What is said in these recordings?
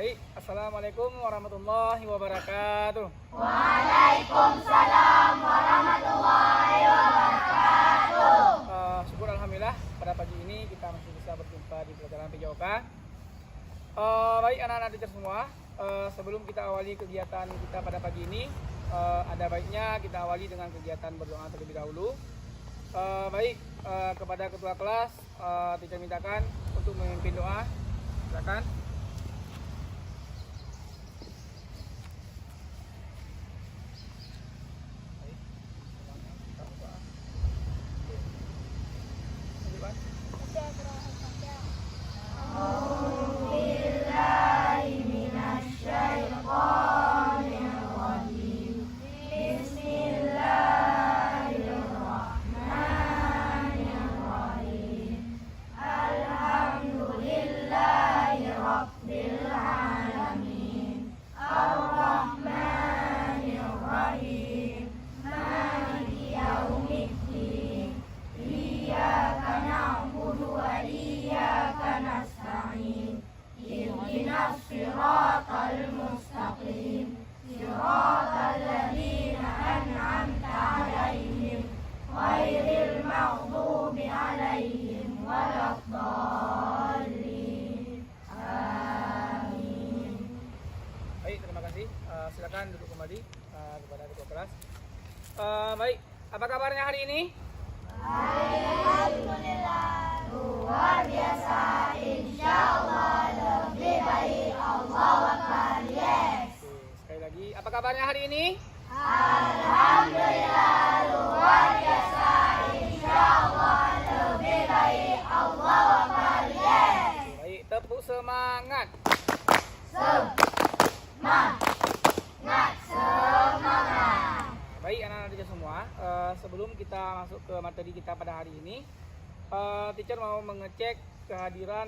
Baik, assalamualaikum warahmatullahi wabarakatuh. Waalaikumsalam warahmatullahi wabarakatuh. Syukur alhamdulillah pada pagi ini kita masih bisa berjumpa di pelajaran PJOK. Baik anak-anak teacher semua, sebelum kita awali kegiatan kita pada pagi ini, ada baiknya kita awali dengan kegiatan berdoa terlebih dahulu. Kepada ketua kelas, teacher mintakan untuk memimpin doa. Silakan. Silakan duduk kembali kepada ketua kelas. Baik, apa kabarnya hari ini? Alhamdulillah, luar biasa. Insyaallah lebih baik. Allahu Akbar. Yes. Sekali lagi, apa kabarnya hari ini? Alhamdulillah, luar biasa. Insyaallah lebih baik. Allahu Akbar. Yes. Baik, tepuk semangat. Semangat. Baik anak-anak teacher semua, sebelum kita masuk ke materi kita pada hari ini, teacher mau mengecek kehadiran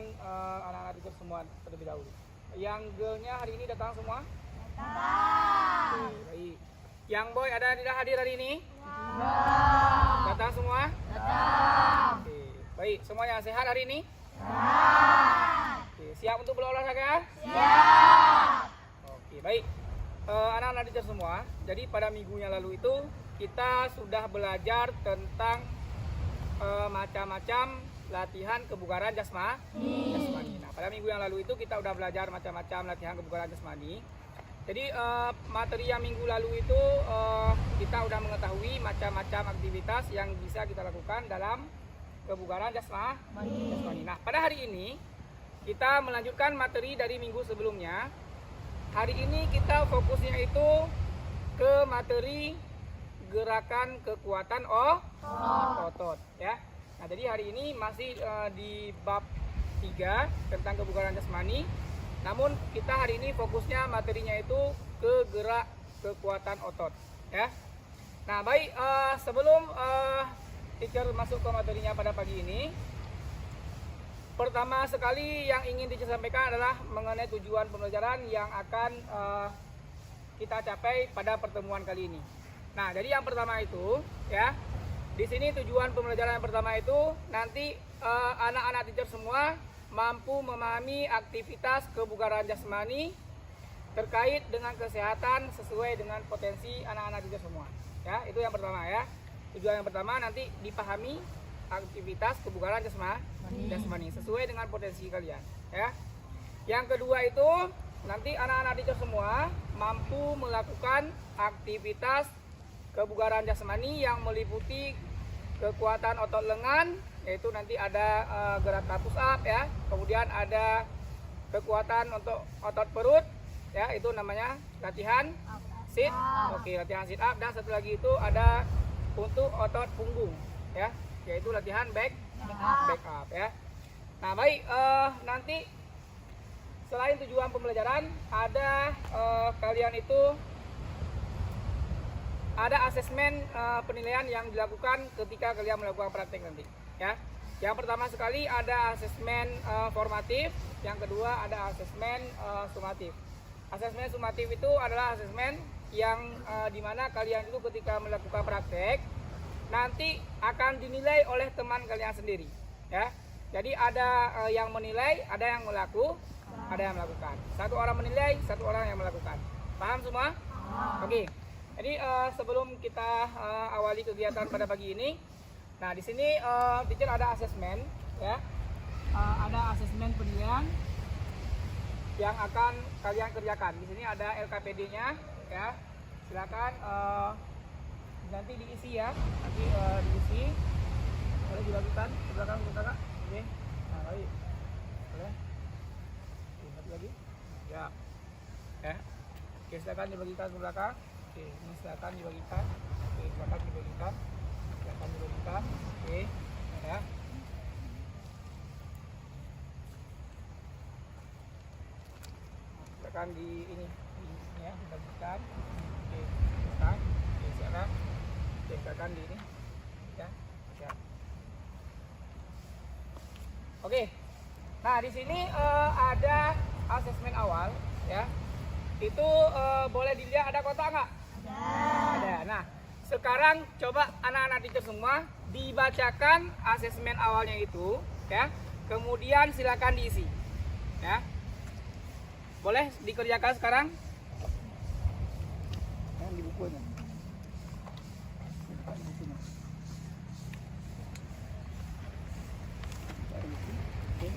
anak-anak teacher semua terlebih dahulu. Yang girl-nya hari ini datang semua? Datang. Baik. Yang boy ada tidak hadir hari ini? Datang semua? Datang. Baik, semuanya sehat hari ini? Siap untuk berolahraga? Siap. Baik. Anak-anak teacher semua, jadi pada minggu yang lalu itu kita sudah belajar tentang macam-macam latihan kebugaran jasmani. Nah, pada minggu yang lalu itu kita udah belajar macam-macam latihan kebugaran jasmani. Jadi materi yang minggu lalu itu kita udah mengetahui macam-macam aktivitas yang bisa kita lakukan dalam kebugaran jasmani. Nah, pada hari ini kita melanjutkan materi dari minggu sebelumnya. Hari ini kita fokusnya itu ke materi gerakan kekuatan otot ya. Nah, jadi hari ini masih di bab 3 tentang kebugaran jasmani. Namun kita hari ini fokusnya materinya itu ke gerak kekuatan otot ya. Nah, baik, sebelum teacher masuk ke materinya pada pagi ini, pertama sekali yang ingin disampaikan adalah mengenai tujuan pembelajaran yang akan kita capai pada pertemuan kali ini. Nah, jadi yang pertama itu ya, di sini tujuan pembelajaran yang pertama itu nanti anak-anak teacher semua mampu memahami aktivitas kebugaran jasmani terkait dengan kesehatan sesuai dengan potensi anak-anak teacher semua. Ya, itu yang pertama ya. Tujuan yang pertama nanti dipahami aktivitas kebugaran jasmani sesuai dengan potensi kalian ya. Yang kedua itu nanti anak-anak teacher semua mampu melakukan aktivitas kebugaran jasmani yang meliputi kekuatan otot lengan, yaitu nanti ada gerakan push up ya, kemudian ada kekuatan untuk otot perut ya, itu namanya latihan sit. Oke, latihan sit up. Dan satu lagi itu ada untuk otot punggung ya, yaitu latihan back up ya. Nah, baik, nanti selain tujuan pembelajaran ada kalian itu ada asesmen penilaian yang dilakukan ketika kalian melakukan praktek nanti ya. Yang pertama sekali ada asesmen formatif, yang kedua ada asesmen sumatif. Asesmen sumatif itu adalah asesmen yang dimana kalian itu ketika melakukan praktek nanti akan dinilai oleh teman kalian sendiri ya. Jadi ada yang menilai, ada yang ada yang melakukan. Satu orang menilai, satu orang yang melakukan. Paham semua? Oke. Jadi sebelum kita awali kegiatan pada pagi ini, nah di sini teacher ada asesmen, ya. Ada asesmen penilaian yang akan kalian kerjakan. Di sini ada LKPD-nya, ya. Silakan nanti diisi ya, nanti diisi. Boleh dibagikan ke belakang, kakak. Oke. Nah, baik. Boleh. Satu lagi. Ya. Ya. Oke, silakan dibagikan ke belakang. Oke, ini silakan dibagikan. Oke, silakan dibagikan. Silakan dibagikan. Oke. Ya. Silakan di ini ya, dibagikan. Oke, silakan. Oke, silakan. Oke, silakan di ini. Ya. Ya. Oke. Nah, di sini ada asesmen awal ya. Itu boleh dilihat ada kotak nggak? Ada. Nah, sekarang coba anak-anak teacher semua dibacakan asesmen awalnya itu, ya. Kemudian silakan diisi, ya. Boleh dikerjakan sekarang? Yang di bukunya. Di bukunya. Oke.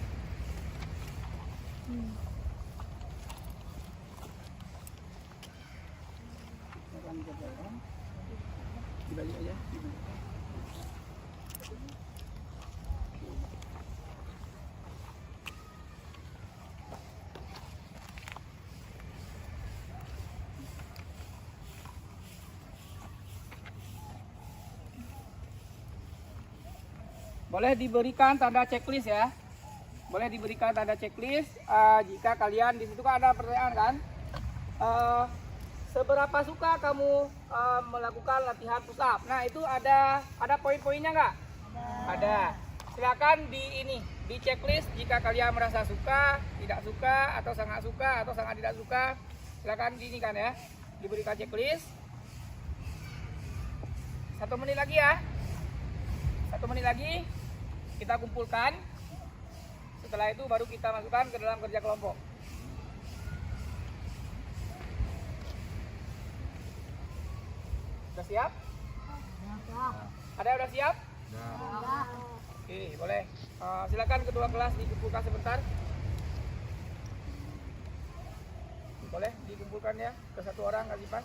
Dibalik aja. Boleh diberikan tanda checklist ya. Boleh diberikan tanda checklist jika kalian di situ kan ada pertanyaan kan. Seberapa suka kamu melakukan latihan push up? Nah, itu ada poin-poinnya nggak? Ada. Silakan di checklist jika kalian merasa suka, tidak suka, atau sangat tidak suka. Silakan di ini kan ya, diberikan checklist. 1 menit lagi ya. 1 menit lagi kita kumpulkan. Setelah itu baru kita masukkan ke dalam kerja kelompok. Sudah siap? Ada yang udah siap? Oke, boleh. Silakan ketua kelas dikumpulkan sebentar. Boleh dikumpulkan ya, ke 1 orang kali lipat.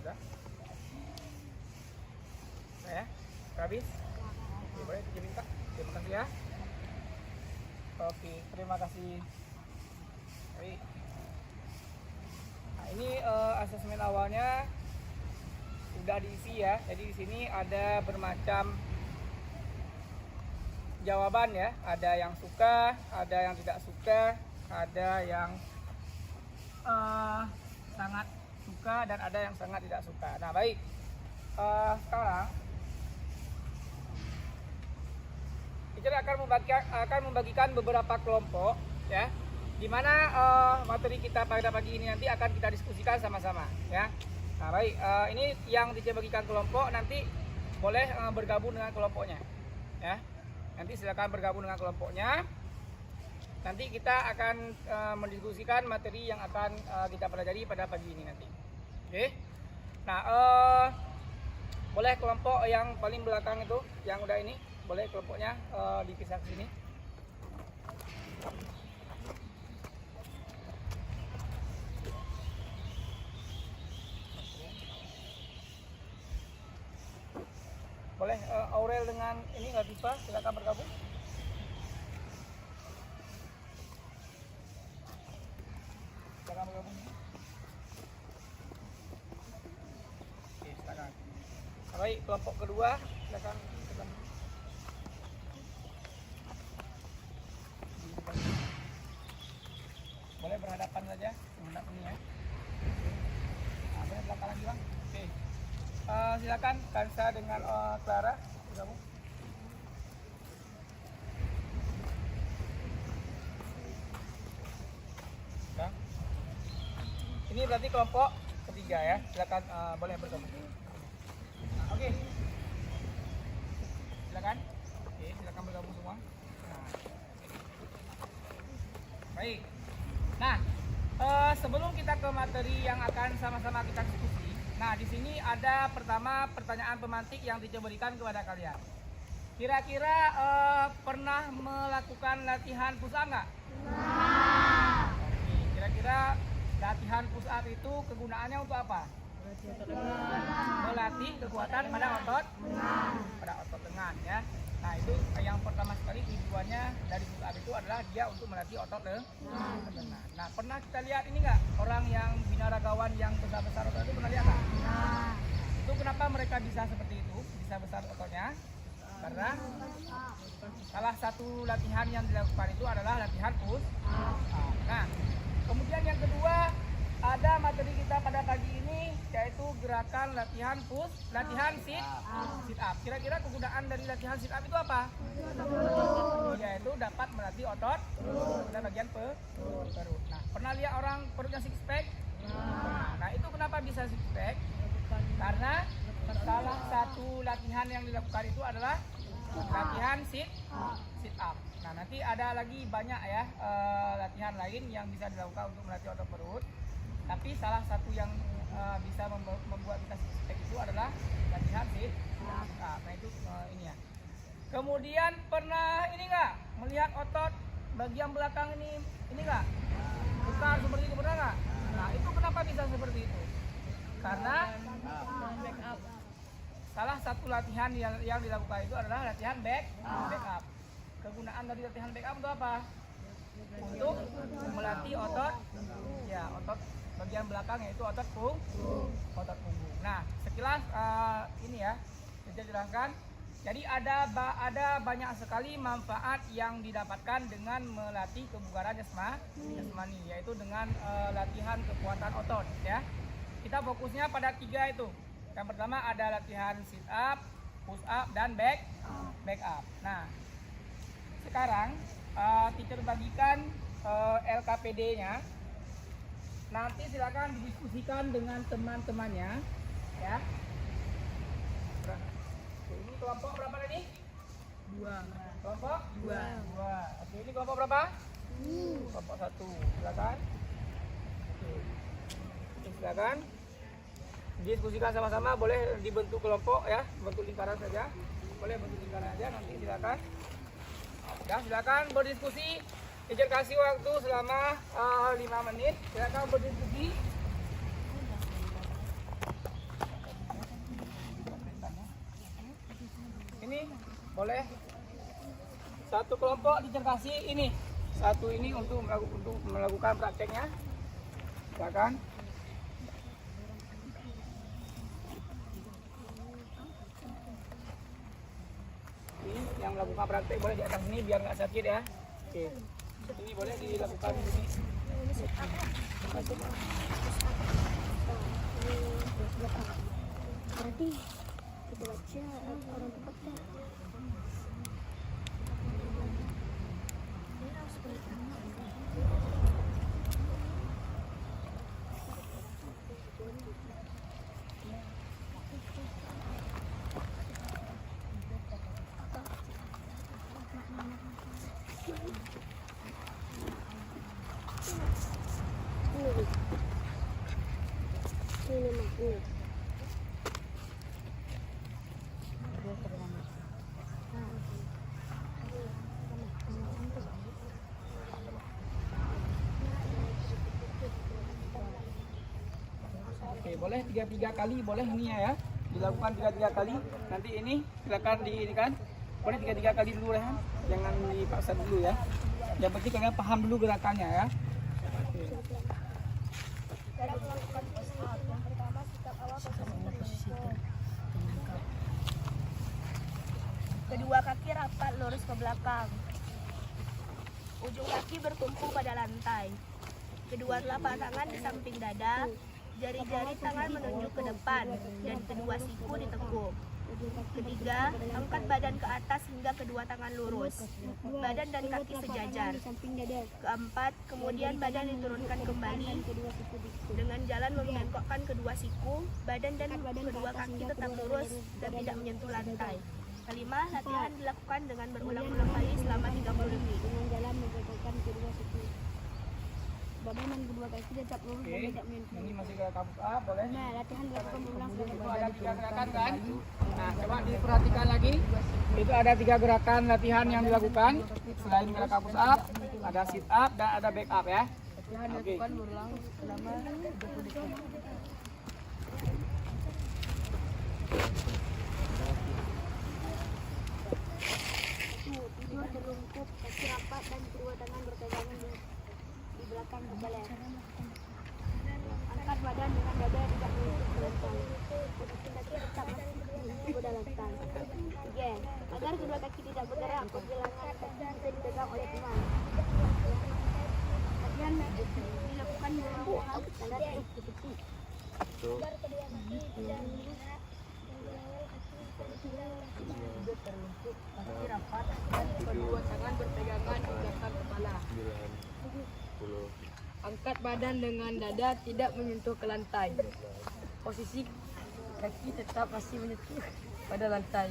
Sudah? Nah ya, habis. Oke, boleh diminta. Terima kasih ya. Oke, terima kasih. Baik. Nah, ini asesmen awalnya sudah diisi ya. Jadi di sini ada bermacam jawaban ya. Ada yang suka, ada yang tidak suka, ada yang sangat suka dan ada yang sangat tidak suka. Nah, baik. Sekarang teacher akan membagikan beberapa kelompok ya, di mana materi kita pada pagi ini nanti akan kita diskusikan sama-sama ya. Nah, baik, ini yang teacher bagikan kelompok, nanti boleh bergabung dengan kelompoknya ya. Nanti silakan bergabung dengan kelompoknya. Nanti kita akan mendiskusikan materi yang akan kita pelajari pada pagi ini nanti. Oke. Nah, boleh kelompok yang paling belakang itu, yang udah ini, boleh kelompoknya dipisah ke sini. Boleh Aurel dengan ini Latifah, silakan bergabung. Silakan bergabung. Oke, silakan. Baik, kelompok kedua, silakan bergabung. Boleh berhadapan saja, menghadap ini ya. Nah, boleh belakang lagi bang. Oke. Silakan Kansa dengan Clara bergabung. Ya. Ini berarti kelompok ketiga ya. Silakan boleh bergabung. Nah, oke. Silakan. Oke, silakan bergabung semua. Nah. Baik. Nah, sebelum kita ke materi yang akan sama-sama kita diskusi. Nah, di sini ada pertama pertanyaan pemantik yang diberikan kepada kalian. Kira-kira pernah melakukan latihan push up nggak? Nah. Oke, kira-kira latihan push up itu kegunaannya untuk apa? Melatih kekuatan pada otot lengan ya. Nah, itu yang pertama sekali tujuannya dari push up itu adalah dia untuk melatih otot lengan. Nah, pernah kita lihat ini nggak orang yang binaragawan yang besar-besar otot itu pernah lihat nggak? Nah. Itu kenapa mereka bisa seperti itu, bisa besar ototnya? Karena salah satu latihan yang dilakukan itu adalah latihan push up. Nah, kemudian yang kedua ada materi kita pada pagi ini yaitu gerakan latihan sit up. Kira-kira kegunaan dari latihan sit up itu apa? Yaitu dapat melatih otot pada bagian perut. Nah, pernah lihat orang perutnya six pack? Nah, itu kenapa bisa six pack? Karena salah satu latihan yang dilakukan itu adalah latihan sit up. Nah, nanti ada lagi banyak ya latihan lain yang bisa dilakukan untuk melatih otot perut. Tapi salah satu yang bisa membuat kita six pack itu adalah latihan sit up. Nah, itu ini ya. Kemudian pernah ini enggak melihat otot bagian belakang ini enggak? Besar seperti itu, pernah enggak? Nah, itu kenapa bisa seperti itu? Karena salah satu latihan yang dilakukan itu adalah latihan back up. Kegunaan dari latihan back up untuk apa? Untuk melatih otot bagian belakang yaitu otot punggung. Nah, sekilas ini ya saya jelaskan. Jadi ada banyak sekali manfaat yang didapatkan dengan melatih kebugaran jasmani, yaitu dengan latihan kekuatan otot ya. Kita fokusnya pada 3 itu. Yang pertama ada latihan sit up, push up, dan back up. Nah, sekarang teacher bagikan LKPD-nya. Nanti silakan didiskusikan dengan teman-temannya, ya. Ini kelompok berapa tadi? 2. Kelompok 2. Oke, ini kelompok berapa? Kelompok 1. Silakan. Oke, silakan. Diskusikan sama-sama, boleh dibentuk kelompok ya, bentuk lingkaran saja. Boleh bentuk lingkaran aja, nanti silakan. Ya, silakan berdiskusi. Teacher kasih waktu selama 5 menit. Silakan berdiskusi. Ini boleh satu kelompok teacher kasih ini. Satu ini untuk melakukan prakteknya. Silakan. Ini yang melakukan praktek boleh di atas sini biar nggak sakit ya. Oke. Ini boleh dilakukan di sini. Berarti kita baca orang tempatnya. Oke, boleh 3 kali, boleh ini ya. Dilakukan 3 kali. Nanti ini silakan di ini kan. Boleh 3 kali dulu ya. Jangan dipaksa dulu ya. Yang penting kalian paham dulu gerakannya ya. Oke. Kedua kaki rapat lurus ke belakang. Ujung kaki bertumpu pada lantai. Kedua telapak tangan di samping dada. Jari-jari tangan menunjuk ke depan dan kedua siku ditekuk. Ketiga, angkat badan ke atas hingga kedua tangan lurus. Badan dan kaki sejajar. Keempat, kemudian badan diturunkan kembali dengan jalan membengkokkan kedua siku. Badan dan kedua kaki tetap lurus dan tidak menyentuh lantai. Kelima, latihan dilakukan dengan berulang-ulang kali selama 30 detik. Dengan jalan membengkokkan kedua siku. Badan dan kedua kaki tetap lurus dan tidak menyentuh. Ini masih gerakan push up, boleh? Nah, latihan dilakukan berulang Itu selama ada 3 gerakan kan? Nah, coba diperhatikan lagi. Itu ada 3 gerakan latihan yang dilakukan. Selain gerakan push up, ada sit up dan ada back up ya. Oke. tidur terlungkup, kaki rapat dan kedua tangan berpegangan di belakang kepala. Angkat badan dengan dada tidak menyentuh ke lantai. Posisi kaki tetap menyentuh pada lantai. 3. Agar kedua kaki tidak bergerak, pergelangan kaki bisa dipegang oleh teman. Latihan dilakukan berulang-ulang agar seperti terlungkup, kaki rapat, dan kedua tangan berpegangan di belakang kepala. Angkat badan dengan dada tidak menyentuh ke lantai. Posisi kaki tetap masih menyentuh pada lantai.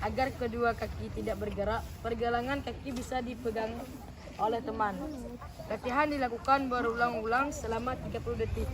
Agar kedua kaki tidak bergerak, pergelangan kaki bisa dipegang oleh teman. Latihan dilakukan berulang-ulang selama 30 detik.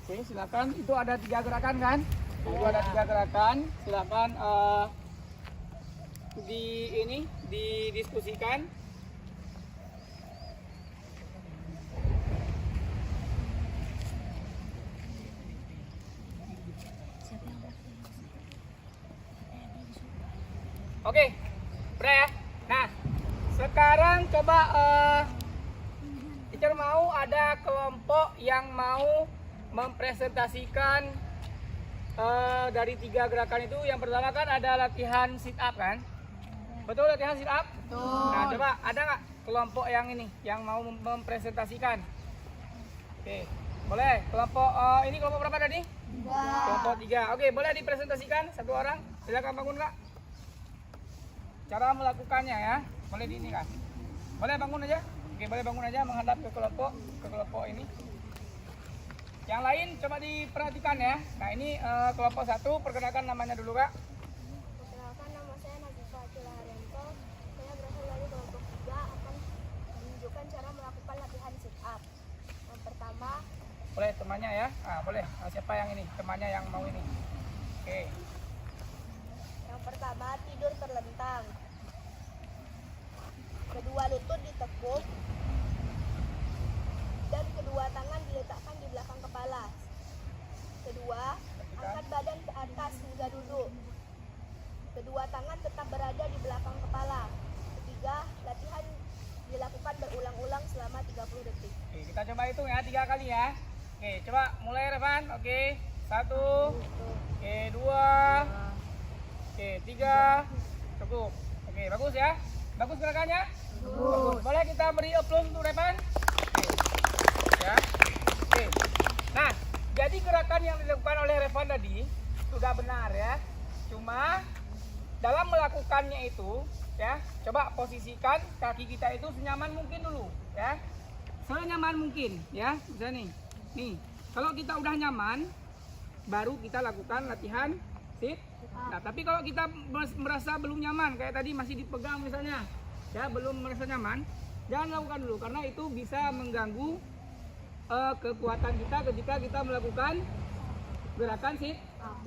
Oke, silakan. Itu ada 3 gerakan kan? Itu ada 3 gerakan. Silakan didiskusikan. Oke, udah ya. Nah, sekarang coba teacher mau ada kelompok yang mau mempresentasikan dari 3 gerakan itu. Yang pertama kan ada latihan sit up kan? Betul, latihan sit up? Betul. Nah, coba ada nggak kelompok yang ini yang mau mempresentasikan? Oke, boleh. Kelompok ini kelompok berapa tadi? 3. Kelompok 3. Oke, boleh dipresentasikan satu orang. Silakan bangun kak. Cara melakukannya ya, boleh di ini kan? Boleh bangun aja. Oke, boleh bangun aja menghadap ke kelompok ini. Yang lain coba diperhatikan ya. Nah ini kelompok 1, perkenalkan namanya dulu kak. Perkenalkan, nama saya Nazifa Acila Haryanto. Saya berasal dari kelompok 3, akan menunjukkan cara melakukan latihan sit up. Yang pertama, Boleh temannya ya. Boleh. Siapa yang ini? Temannya yang mau ini. Oke. Yang pertama, tidur terlentang. Kedua lutut ditekuk dan kedua tangan diletakkan di belakang kepala. Kedua, angkat badan ke atas hingga duduk. Kedua tangan tetap berada di belakang kepala. Ketiga, latihan dilakukan berulang-ulang selama 30 detik. Oke, kita coba hitung ya 3 kali ya. Oke, coba mulai Revan. Oke, 1. Oke, 2. Oke, 3. Cukup. Oke, bagus ya. Bagus gerakannya? Bagus. Boleh kita beri applause untuk Revan? Oke. Ya. Oke. Nah, jadi gerakan yang dilakukan oleh Revan tadi sudah benar ya. Cuma dalam melakukannya itu ya, coba posisikan kaki kita itu senyaman mungkin dulu ya. Senyaman mungkin ya. Bisa nih. Nih, kalau kita udah nyaman baru kita lakukan latihan sit. Nah, tapi kalau kita merasa belum nyaman kayak tadi masih dipegang misalnya, ya belum merasa nyaman, jangan lakukan dulu karena itu bisa mengganggu kekuatan kita ketika kita melakukan gerakan sit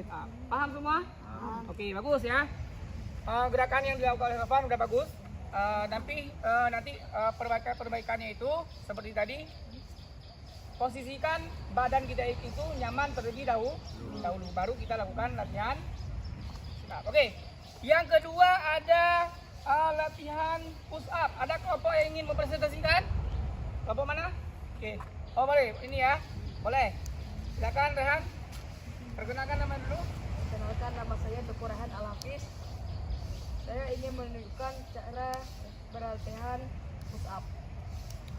up. Paham semua? Oke, bagus ya. Gerakan yang dilakukan oleh Revan udah bagus. Nanti perbaikannya itu seperti tadi. posisikan badan kita itu nyaman terlebih dahulu, baru kita lakukan latihan. Nah, oke. Yang kedua ada latihan push up. Ada kelompok yang ingin mempresentasikan? Kelompok mana? Oke. Oh boleh, ini ya, boleh. Silakan Rehan. Perkenalkan nama dulu. Perkenalkan, nama saya Teguh Rehan Al-Hafiz. Saya ingin menunjukkan cara berlatihan push up.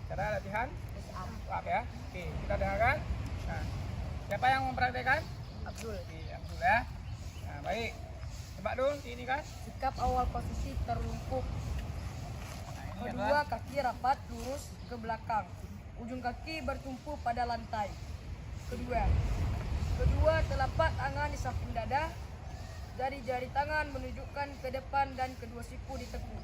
Cara latihan Push up. push up ya. Oke, kita dengarkan. Nah, siapa yang mempraktekkan? Abdul. Oke, Abdul ya. Nah, baik. Coba dulu ini kan. Sikap awal posisi terlungkup. Nah, ini Kedua, adalah kaki rapat lurus ke belakang. Ujung kaki bertumpu pada lantai. Kedua, telapak tangan di samping dada. Jari-jari tangan menunjukkan ke depan dan kedua siku ditekuk.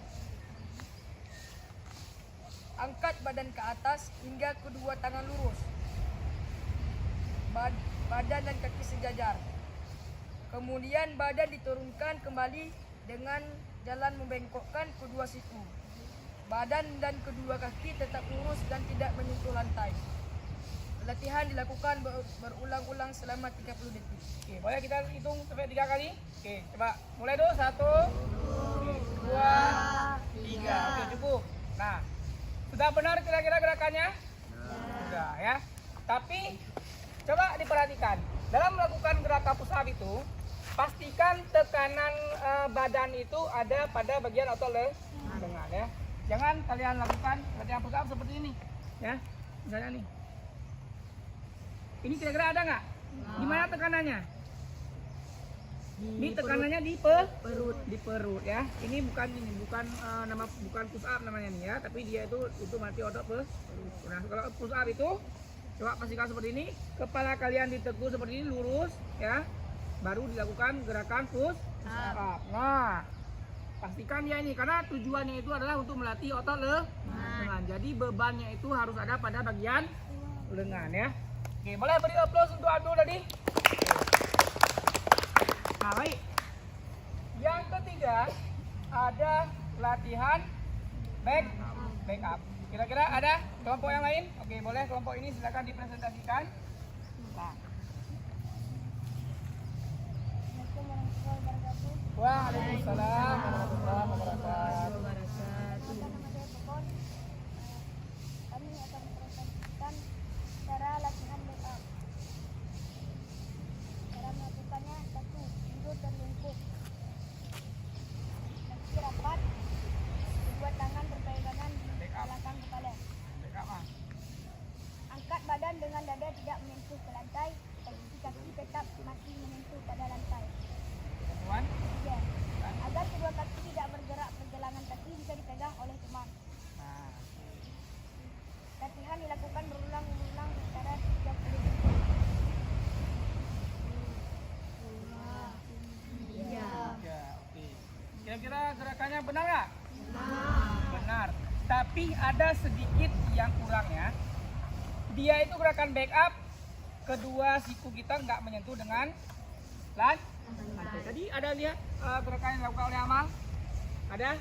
Angkat badan ke atas hingga kedua tangan lurus. Badan dan kaki sejajar. Kemudian badan diturunkan kembali dengan jalan membengkokkan kedua siku. Badan dan kedua kaki tetap lurus dan tidak menyentuh lantai. Latihan dilakukan berulang-ulang selama 30 detik. oke, boleh kita hitung sampai 3 kali? Oke, coba mulai dulu. 1, 2, 3. Oke, cukup. Nah, sudah benar kira-kira gerakannya? Sudah ya. Tapi coba diperhatikan. Dalam melakukan gerakan push up itu, pastikan tekanan badan itu ada pada bagian otot lengan ya. Jangan kalian lakukan latihan push up seperti ini ya. Misalnya nih. Ini kira-kira ada nggak? Di mana tekanannya? Ini tekanannya di perut ya. Ini bukan push up namanya nih ya, tapi dia itu mati otot perut. Nah, kalau push up itu coba pastikan seperti ini, kepala kalian ditekuk seperti ini lurus ya. Baru dilakukan gerakan push up. Nah, pastikan ya ini karena tujuannya itu adalah untuk melatih otot lengan. Jadi bebannya itu harus ada pada bagian lengan ya. Oke, boleh beri aplaus untuk Abdul tadi. Nah, baik. Yang ketiga ada latihan back up. Kira-kira ada kelompok yang lain? Oke, boleh kelompok ini silakan dipresentasikan. Nah. Waalaikumsalam warahmatullahi wabarakatuh. Nama saya Popon. Kami akan mempresentasikan cara latihan back up. Cara melakukannya: 1. Duduk terlungkup. Kaki rapat. Kedua tangan berpegangan di belakang kepala. Back up, ah. Angkat badan dengan dada tidak menyentuh ke lantai. Kaki tetap masih menyentuh pada lantai. Teman-teman. 3. Agar kedua kaki tidak bergerak, pergelangan kaki bisa dipegang oleh teman. Nah, Latihan dilakukan berulang-ulang secara 30 detik. ya, oke. Kira-kira gerakannya benar nggak? Benar. Tapi ada sedikit yang kurangnya. Dia itu gerakan back up, kedua siku kita nggak menyentuh dengan lantai. Tadi ada lihat gerakan yang dilakukan oleh Amal? Ada?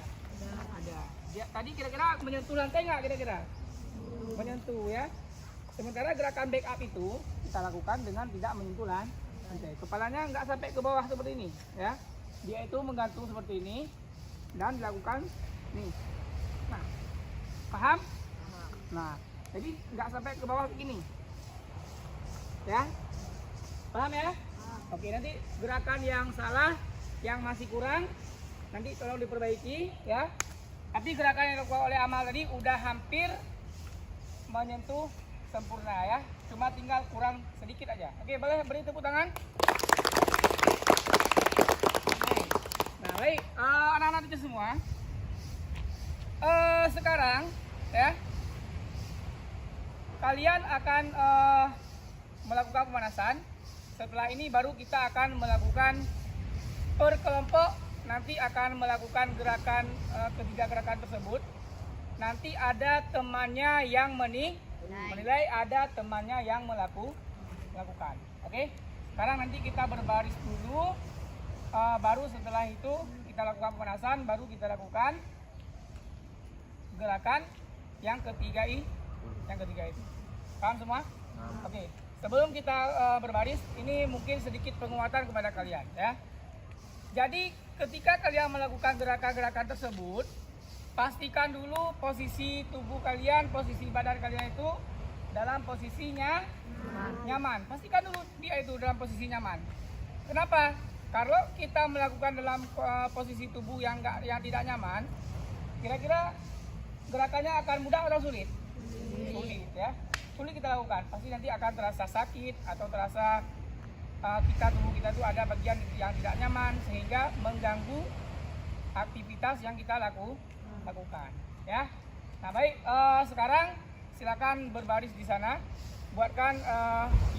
Ada. Dia, tadi kira-kira menyentuh lantai nggak kira-kira? Menyentuh ya. Sementara gerakan back up itu kita lakukan dengan tidak menyentuh lantai. Kepalanya nggak sampai ke bawah seperti ini ya. Dia itu menggantung seperti ini dan dilakukan nih. Nah, paham? Nah, jadi nggak sampai ke bawah begini. Ya, paham ya? Oke, nanti gerakan yang salah, yang masih kurang, nanti tolong diperbaiki ya. Tapi gerakan yang dilakukan oleh Amal tadi udah hampir menyentuh sempurna ya. Cuma tinggal kurang sedikit aja. Oke, boleh beri tepuk tangan. Oke. Nah, baik, anak-anak itu semua. Sekarang ya, kalian akan melakukan pemanasan. Setelah ini baru kita akan melakukan per kelompok. Nanti akan melakukan gerakan ketiga gerakan tersebut. Nanti ada temannya yang menilai, ada temannya yang melakukan. Oke. Sekarang nanti kita berbaris dulu. Baru setelah itu kita lakukan pemanasan. Baru kita lakukan gerakan yang ketiga itu. Paham semua? Oke, sebelum kita berbaris, ini mungkin sedikit penguatan kepada kalian ya. Jadi ketika kalian melakukan gerakan-gerakan tersebut, pastikan dulu posisi tubuh kalian, posisi badan kalian itu dalam posisinya nyaman. Pastikan dulu dia itu dalam posisi nyaman. Kenapa? Kalau kita melakukan dalam posisi tubuh yang tidak nyaman, kira-kira gerakannya akan mudah atau sulit? Sulit ya. Sulit kita lakukan. Pasti nanti akan terasa sakit atau terasa tubuh kita itu ada bagian yang tidak nyaman sehingga mengganggu aktivitas yang kita lakukan ya. Nah baik, sekarang silakan berbaris di sana, buatkan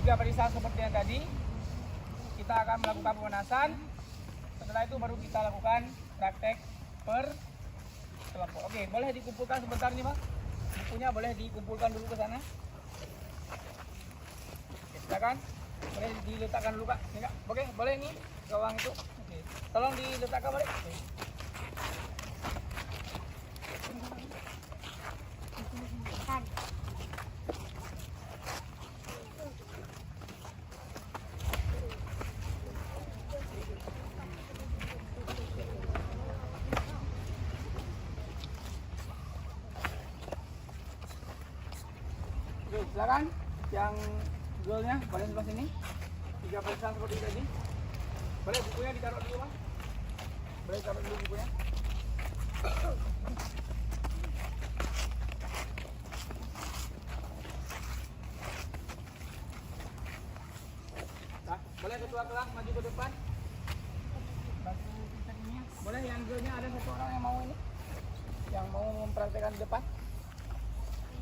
3 barisan seperti yang tadi. Kita akan melakukan pemanasan, setelah itu baru kita lakukan praktek per kelompok. Oke, boleh dikumpulkan sebentar nih Mas, bukunya boleh dikumpulkan dulu ke sana. Oke, silakan, boleh diletakkan dulu Pak. Ini, Kak. Oke, boleh nih gawang itu. Oke, tolong diletakkan balik. Oke. Oke, silakan yang jualnya boleh sebelah sini. 3 barisan seperti tadi. Boleh bukunya ditaruh dulu Mas. Boleh taruh dulu bukunya. Nah, boleh ketua kelas maju ke depan. Bantu kita ini. Boleh yang jualnya ada 1 orang yang mau ini. Yang mau mempraktekkan di depan.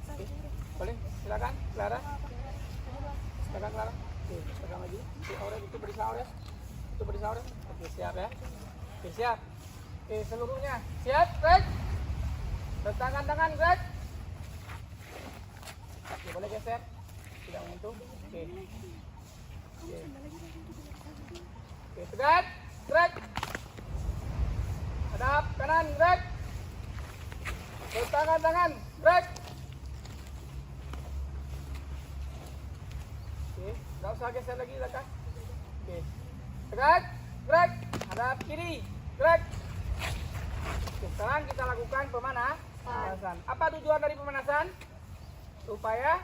Oke. Boleh, silakan, Clara. Silakan, Clara. Oke, pegang maju. Oke, Aures itu beri Aures. Itu beri Aures. Oke, siap ya. Oke, siap. Oke, seluruhnya. Siap, Greg. Tangan, Greg. Oke, boleh geser. Tidak menyentuh. Oke. Oke. Oke, tegak. Greg. Hadap kanan, Greg. Tangan, Greg. Gak usah geser lagi belakang. Oke. Tegak, gerak, hadap kiri, gerak. Oke, sekarang kita lakukan pemanasan. Apa tujuan dari pemanasan? Supaya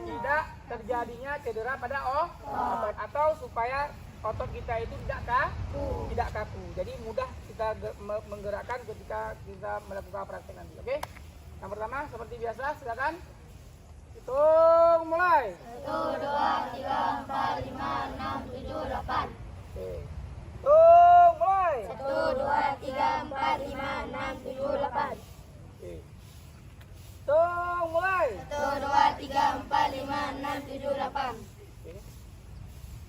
tidak terjadinya cedera pada otot atau supaya otot kita itu tidak kaku. Jadi mudah kita menggerakkan ketika kita melakukan praktek nanti. Oke. Yang pertama seperti biasa, silakan. Hitung mulai. 1, 2, 3, 4, 5, 6, 7, 8. Oke. Hitung mulai. 1, 2, 3, 4, 5, 6, 7, 8. Oke. Hitung mulai. 1, 2, 3, 4, 5, 6, 7, 8. Oke.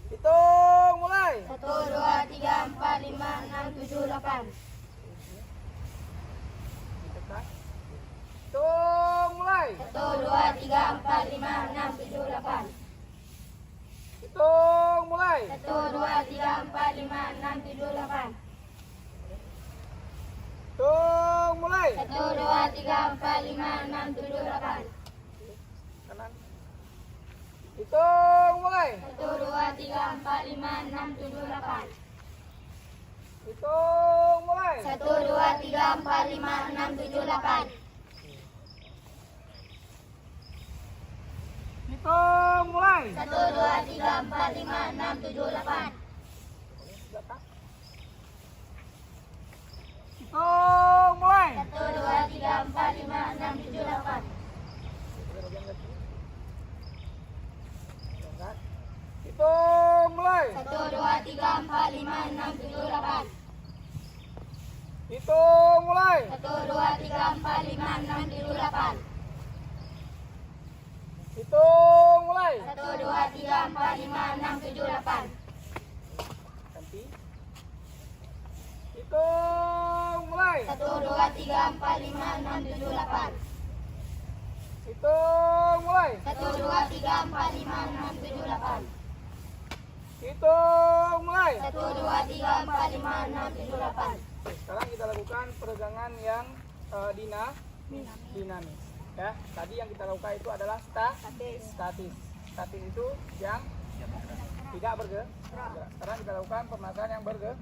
Hitung mulai. 1, 2, 3, 4, 5, 6, 7, 8. Ditekan. Hitung mulai. 1, 2, 3, 4, 5, 6, 7, 8. Hitung mulai. 1, 2, 3, 4, 5, 6, 7, 8. Hitung mulai. 1, 2, 3, 4, 5, 6, 7, 8. Kanan. Hitung mulai. 1, 2, 3, 4, 5, 6, 7, 8. Hitung mulai. 1, 2, 3, 4, 5, 6, 7, 8. Hitung mulai. 1, 2, 3, 4, 5, 6, 7, 8. Belakang. Hitung mulai. 1, 2, 3, 4, 5, 6, 7, 8. Hitung mulai. 1, 2, 3, 4, 5, 6, 7, 8. Hitung mulai. 1, 2, 3, 4, 5, 6, 7, 8. Hitung mulai. 1, 2, 3, 4, 5, 6, 7, 8. Ganti. Hitung mulai. 1, 2, 3, 4, 5, 6, 7, 8. Hitung mulai. 1, 2, 3, 4, 5, 6, 7, 8. Hitung mulai. 1, 2, 3, 4, 5, 6, 7, 8. Sekarang kita lakukan peregangan yang dinamis. Ya, tadi yang kita lakukan itu adalah statis. Statis itu yang tidak bergerak. Sekarang kita lakukan pernafasan yang bergerak.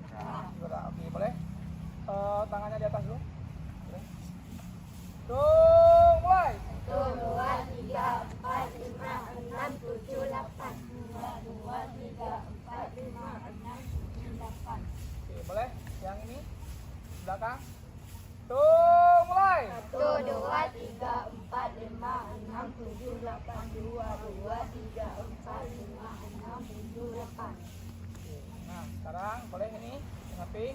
Oke, boleh? Tangannya di atas dulu. Boleh. Tuh, mulai. 1, 2, 3, 4, 5, 6, 7, 8. 2, 2, 3, 4, 5, 6, 7, 8. Oke, boleh? Yang ini belakang. Tuh, mulai. 1, 2, 3, 4, 5, 6, 7, 8. 2, 2, 3, 4, 5, 6, 7, 8. Nah, sekarang boleh ini samping.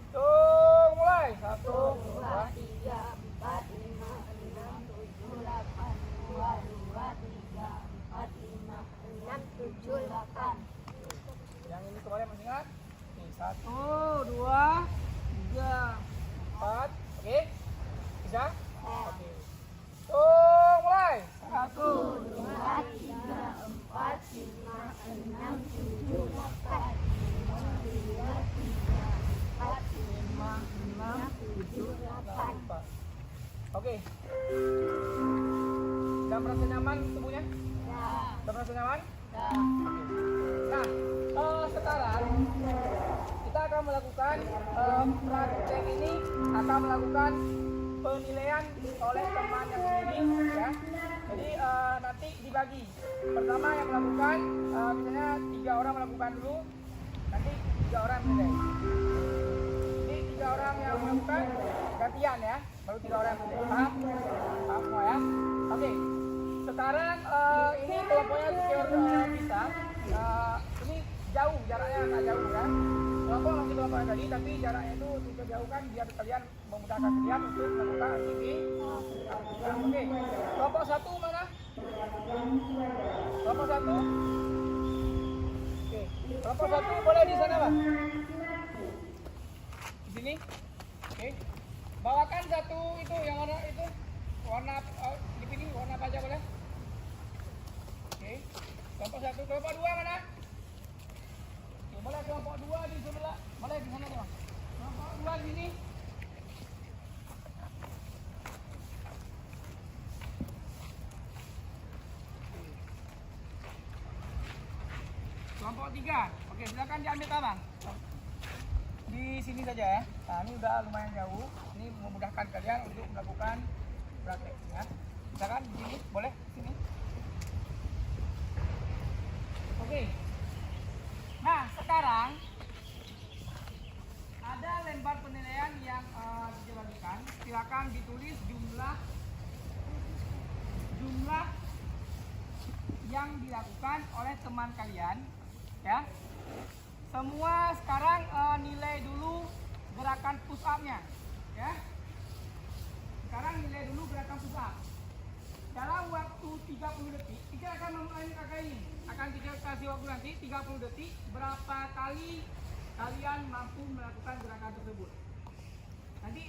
Tuh, mulai. 1, 2, 3, 4, 5, 6, 7, 8. 2, 2, 3, 4, 5, 6, 7, 8. yang ini kemarin masih ingat? Nih, 1, 2, 3, 4. Oke? Bisa? Oke. Tuh, mulai. 1, 2, 3, 4, 5, 6, 7, 8. 2, 3, 4, 5, 6, 7, 8. Oke. Sudah merasa nyaman tubuhnya? Sudah merasa nyaman? Nah, sekarang kita akan melakukan praktek ini akan melakukan penilaian oleh teman yang ini ya. Jadi nanti dibagi. Pertama yang melakukan misalnya 3 orang melakukan dulu, nanti 3 orang menilai. Jadi 3 orang yang melakukan gantian ya, baru 3 orang yang menilai. Paham? Paham semua ya? Oke. Sekarang ini kelompoknya kita ini jauh, jaraknya agak jauh ya. Kelompok masih kelompok yang tadi, tapi jaraknya itu dijauhkan biar kalian memudahkan kalian untuk melakukan aktivitas. Oke, kelompok 1 mana? Kelompok 1. Oke, kelompok 1 boleh di sana Pak? Di sini. Oke. Bawakan satu itu yang warna itu warna dipilih warna apa aja boleh? Oke. Kelompok 1, kelompok 2 mana? Oke, boleh kelompok 2 di sebelah. Boleh di sana dong. Kelompok 2 di sini. Kelompok 3. Oke, silakan diambil Abang. Di sini saja ya. Nah, ini udah lumayan jauh. Ini memudahkan kalian untuk melakukan praktek ya. Silakan di sini, boleh sini. Oke. Nah, sekarang ada lembar penilaian yang dibagikan. Silakan ditulis jumlah yang dilakukan oleh teman kalian ya. Semua sekarang nilai dulu gerakan push up-nya ya. Sekarang nilai dulu gerakan push up. Dalam waktu 30 detik, kita akan memulai kakak ini. Akan kita kasih waktu nanti 30 detik berapa kali kalian mampu melakukan gerakan tersebut. Nanti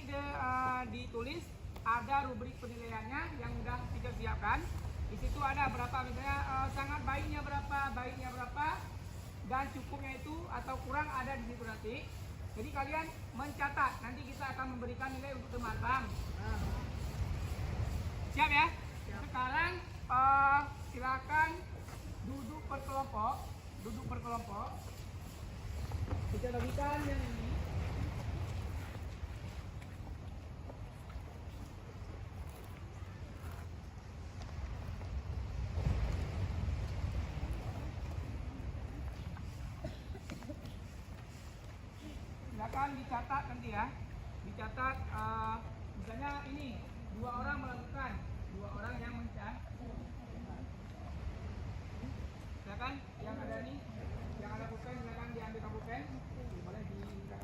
ditulis ada rubrik penilaiannya yang sudah kita siapkan. Di situ ada berapa misalnya sangat baiknya berapa dan cukupnya itu atau kurang ada di situ nanti. Jadi kalian mencatat. Nanti kita akan memberikan nilai untuk teman. Paham? Siap ya? Siap. Sekarang silakan duduk per kelompok. Kita bagikan yang ini. Silakan dicatat nanti ya. Dicatat misalnya ini 2 orang melakukan, 2 orang yang mencatat. Silakan yang ada nih, yang ada pulpen silakan diambil pulpen. Boleh digunakan.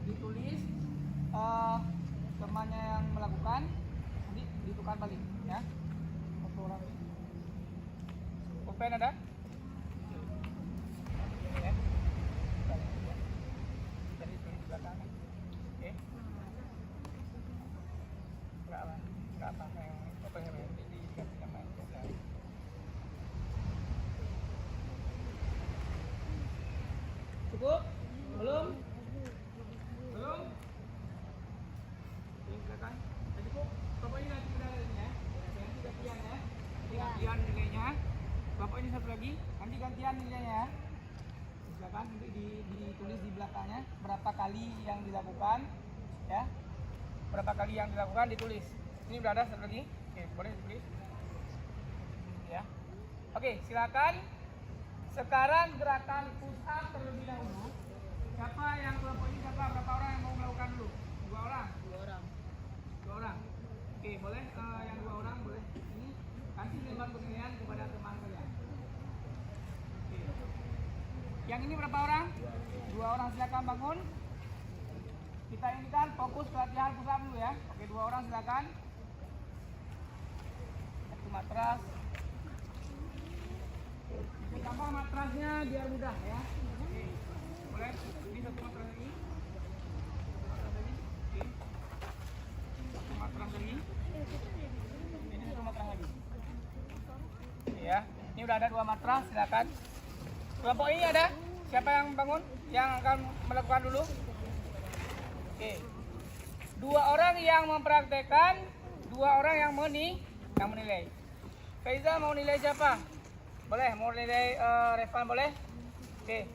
Ditulis temannya yang melakukan, nanti ditukar balik ya. Pulpen ada? Ya. Jadi tulis di belakang. Oke. Enggak apa yang diganti nama itu. Cukup? Belum? Belum? Oke, silakan. Cukup. Bapak ini nanti sudah ada ya. Nanti gantian ya. Nanti gantian nilainya. Bapak ini satu lagi. Nanti gantian nilainya ya. Silakan nanti ditulis di belakangnya berapa kali yang dilakukan ya. Berapa kali yang dilakukan ditulis. Ini udah ada satu lagi. Oke, boleh ditulis. Ya. Oke, silakan. Sekarang gerakan push up terlebih dahulu. Siapa yang kelompok ini siapa? Berapa orang yang mau melakukan dulu? 2 orang. 2 orang. Oke, boleh yang 2 orang boleh. Ini kasih lembar penilaian kepada teman kalian. Oke. Yang ini berapa orang? 2 orang, silakan bangun. Kita ini kan fokus ke latihan push up dulu ya. Oke, 2 orang silakan. Satu matras. Tambah matrasnya biar mudah ya. Oke. Boleh? Ini satu matras lagi. Oke. Satu matras lagi. Ini satu matras lagi. Oke ya. Ini udah ada 2 matras, silakan. Kelompok ini ada? Siapa yang bangun? Yang akan melakukan dulu? Oke. 2 orang yang mempraktekkan, 2 orang yang menilai. Faiza mau nilai siapa? Boleh, mau nilai Revan boleh? Oke.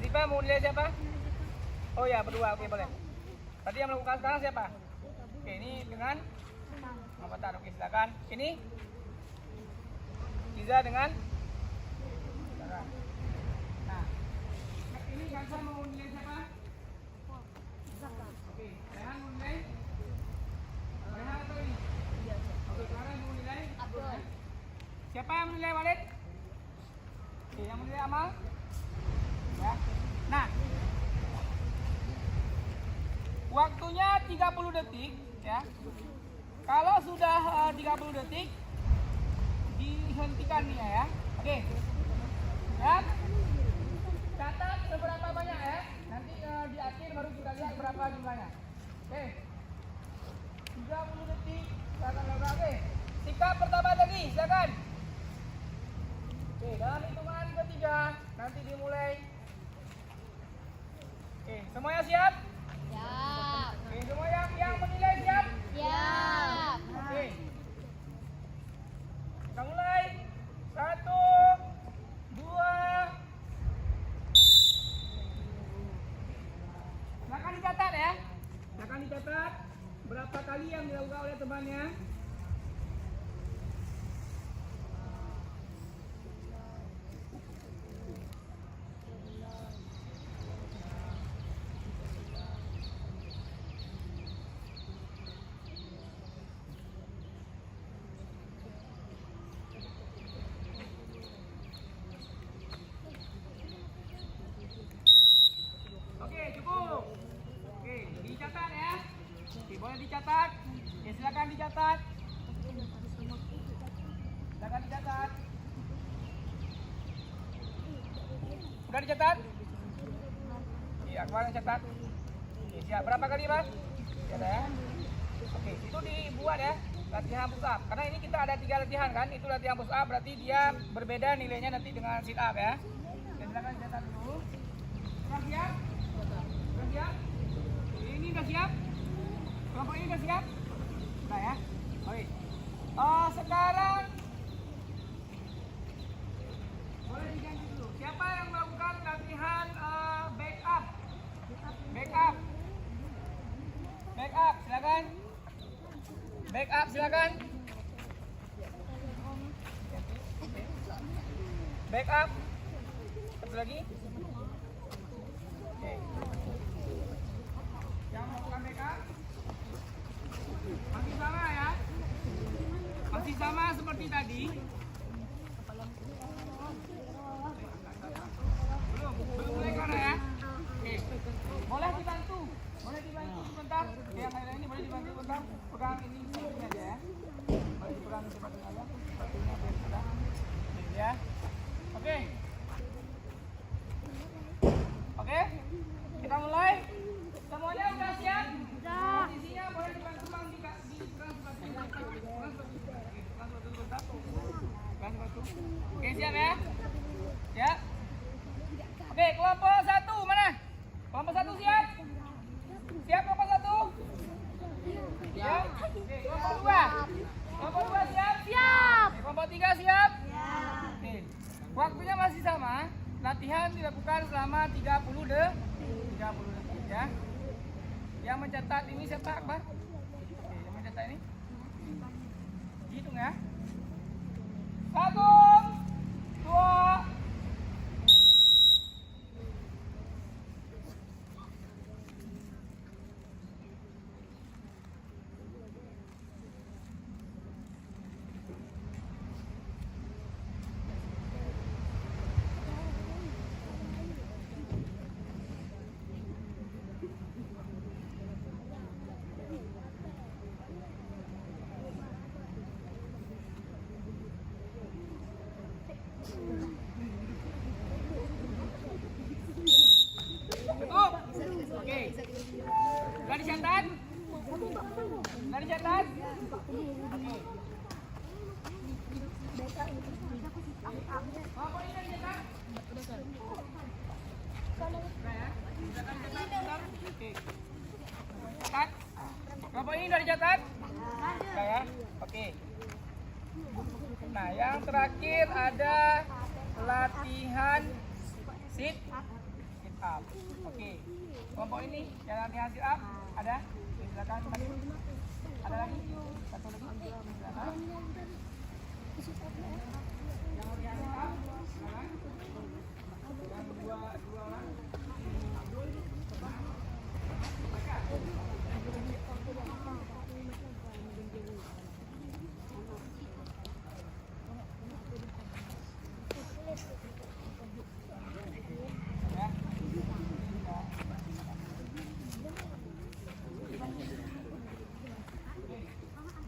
Ziva mau nilai siapa? Oh ya, berdua, oke boleh. Tadi yang melakukan sekarang siapa? Oke, ini dengan Muhammad. Oke, silakan. Ini Liza dengan Nah, ini Kansa mau nilai siapa? Oke, Rehan mau nilai? Rehan atau ini? Oke, Clara mau nilai? Siapa yang menilai Walid? Oke, yang menilai Amal? Ya. Nah, waktunya 30 detik ya. Kalau sudah 30 detik dihentikan nih ya. Oke. Ya. Catat seberapa banyak ya. Nanti di akhir baru kita lihat berapa jumlahnya. Oke. 30 detik. Silakan berapa? Oke. Sikap pertama tadi, silakan. Oke, dalam hitungan ketiga nanti dimulai. Oke, semuanya siap? Siap. Oke, semua yang menilai siap? Siap. Oke. Kita mulai. 1, 2. Silakan dicatat ya. Silakan dicatat berapa kali yang dilakukan oleh temannya. Oke, cukup. Oke, dicatat ya. Oke, boleh dicatat. Oke, silakan dicatat. Silakan dicatat. Sudah dicatat? Iya, kemarin catat. Oke, siap. Berapa kali, Mas? Ada ya. Oke, itu dibuat ya. Latihan push up. Karena ini kita ada 3 latihan kan. Itu latihan push up berarti dia berbeda nilainya nanti dengan sit up ya. Oke, silakan dicatat dulu. Sudah siap? Sudah siap? Ini udah siap? Kelompok ini udah siap? Sudah ya? Oke. Sekarang boleh diganti dulu. Siapa yang melakukan latihan back up? Back up. Back up, silakan. Back up, silakan. Back up. Satu lagi. Oke. Yang melakukan back up masih sama ya. Masih sama seperti tadi. Belum mulai karena ya. Oke. Boleh dibantu sebentar. Yang lain ini boleh dibantu sebentar. Pegang ini aja ya. Boleh dipegang sepatunya aja. Sepatunya biar sudah. Oke. Ya. Oke. Oke. Kita mulai. Semuanya udah siap? Sudah. Posisinya boleh dibantu Bang di Oke, siap ya? Ya. Oke, kelompok 1 mana? Kelompok 1 siap? Siap kelompok 1? Siap. Oke, kelompok 2. Kelompok 2 siap? Siap. Oke, kelompok 3 siap? Siap. Oke. Waktunya masih sama. Latihan dilakukan selama 30 detik ya. Yang mencatat ini siapa, Akbar? Oke, yang mencatat ini. Hitung ya. 1, 2. Cukup. Oke. Sudah dicatat? Sudah dicatat? Oke. Kelompok ini sudah dicatat? Sudah ya? Sudah kan dicatat? Oke. Catat. Kelompok ini sudah dicatat? Sudah ya? Oke. Nah, yang terakhir ada latihan sit up. Oke. Kelompok ini yang latihan sit up ada? Silakan tadi. Ada lagi? Satu lagi. Silakan. Yang latihan sit up, silakan. Yang dua orang.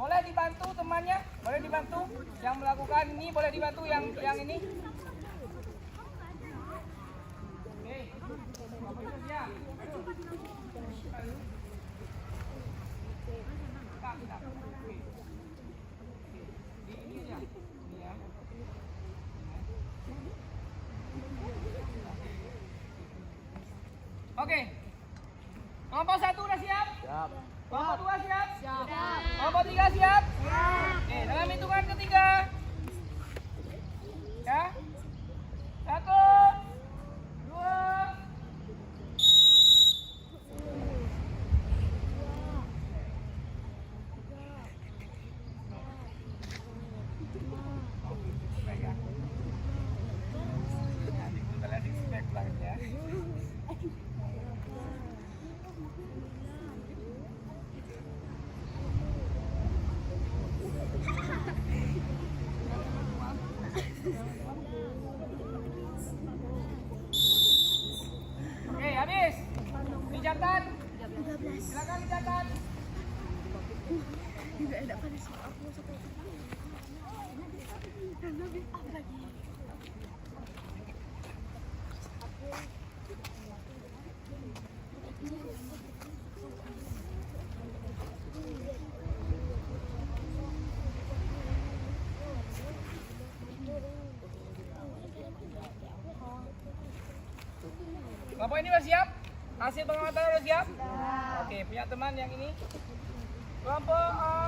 Boleh dibantu temannya, boleh dibantu yang melakukan ini, boleh dibantu yang ini. Oke, Bapak Ibu siap. Ini ya, ini ya. Oke, kelompok 1 udah siap? Siap. Kelompok 2 siap? Siap. Kelompok 3 siap? Siap. Oke, dalam hitungan ketiga. Ya. 1, 2. Oke, habis. Dicatat. Silakan dicatat. Kelompok ini sudah siap? Hasil pengamatan sudah siap? Oke, punya teman yang ini. Kelompok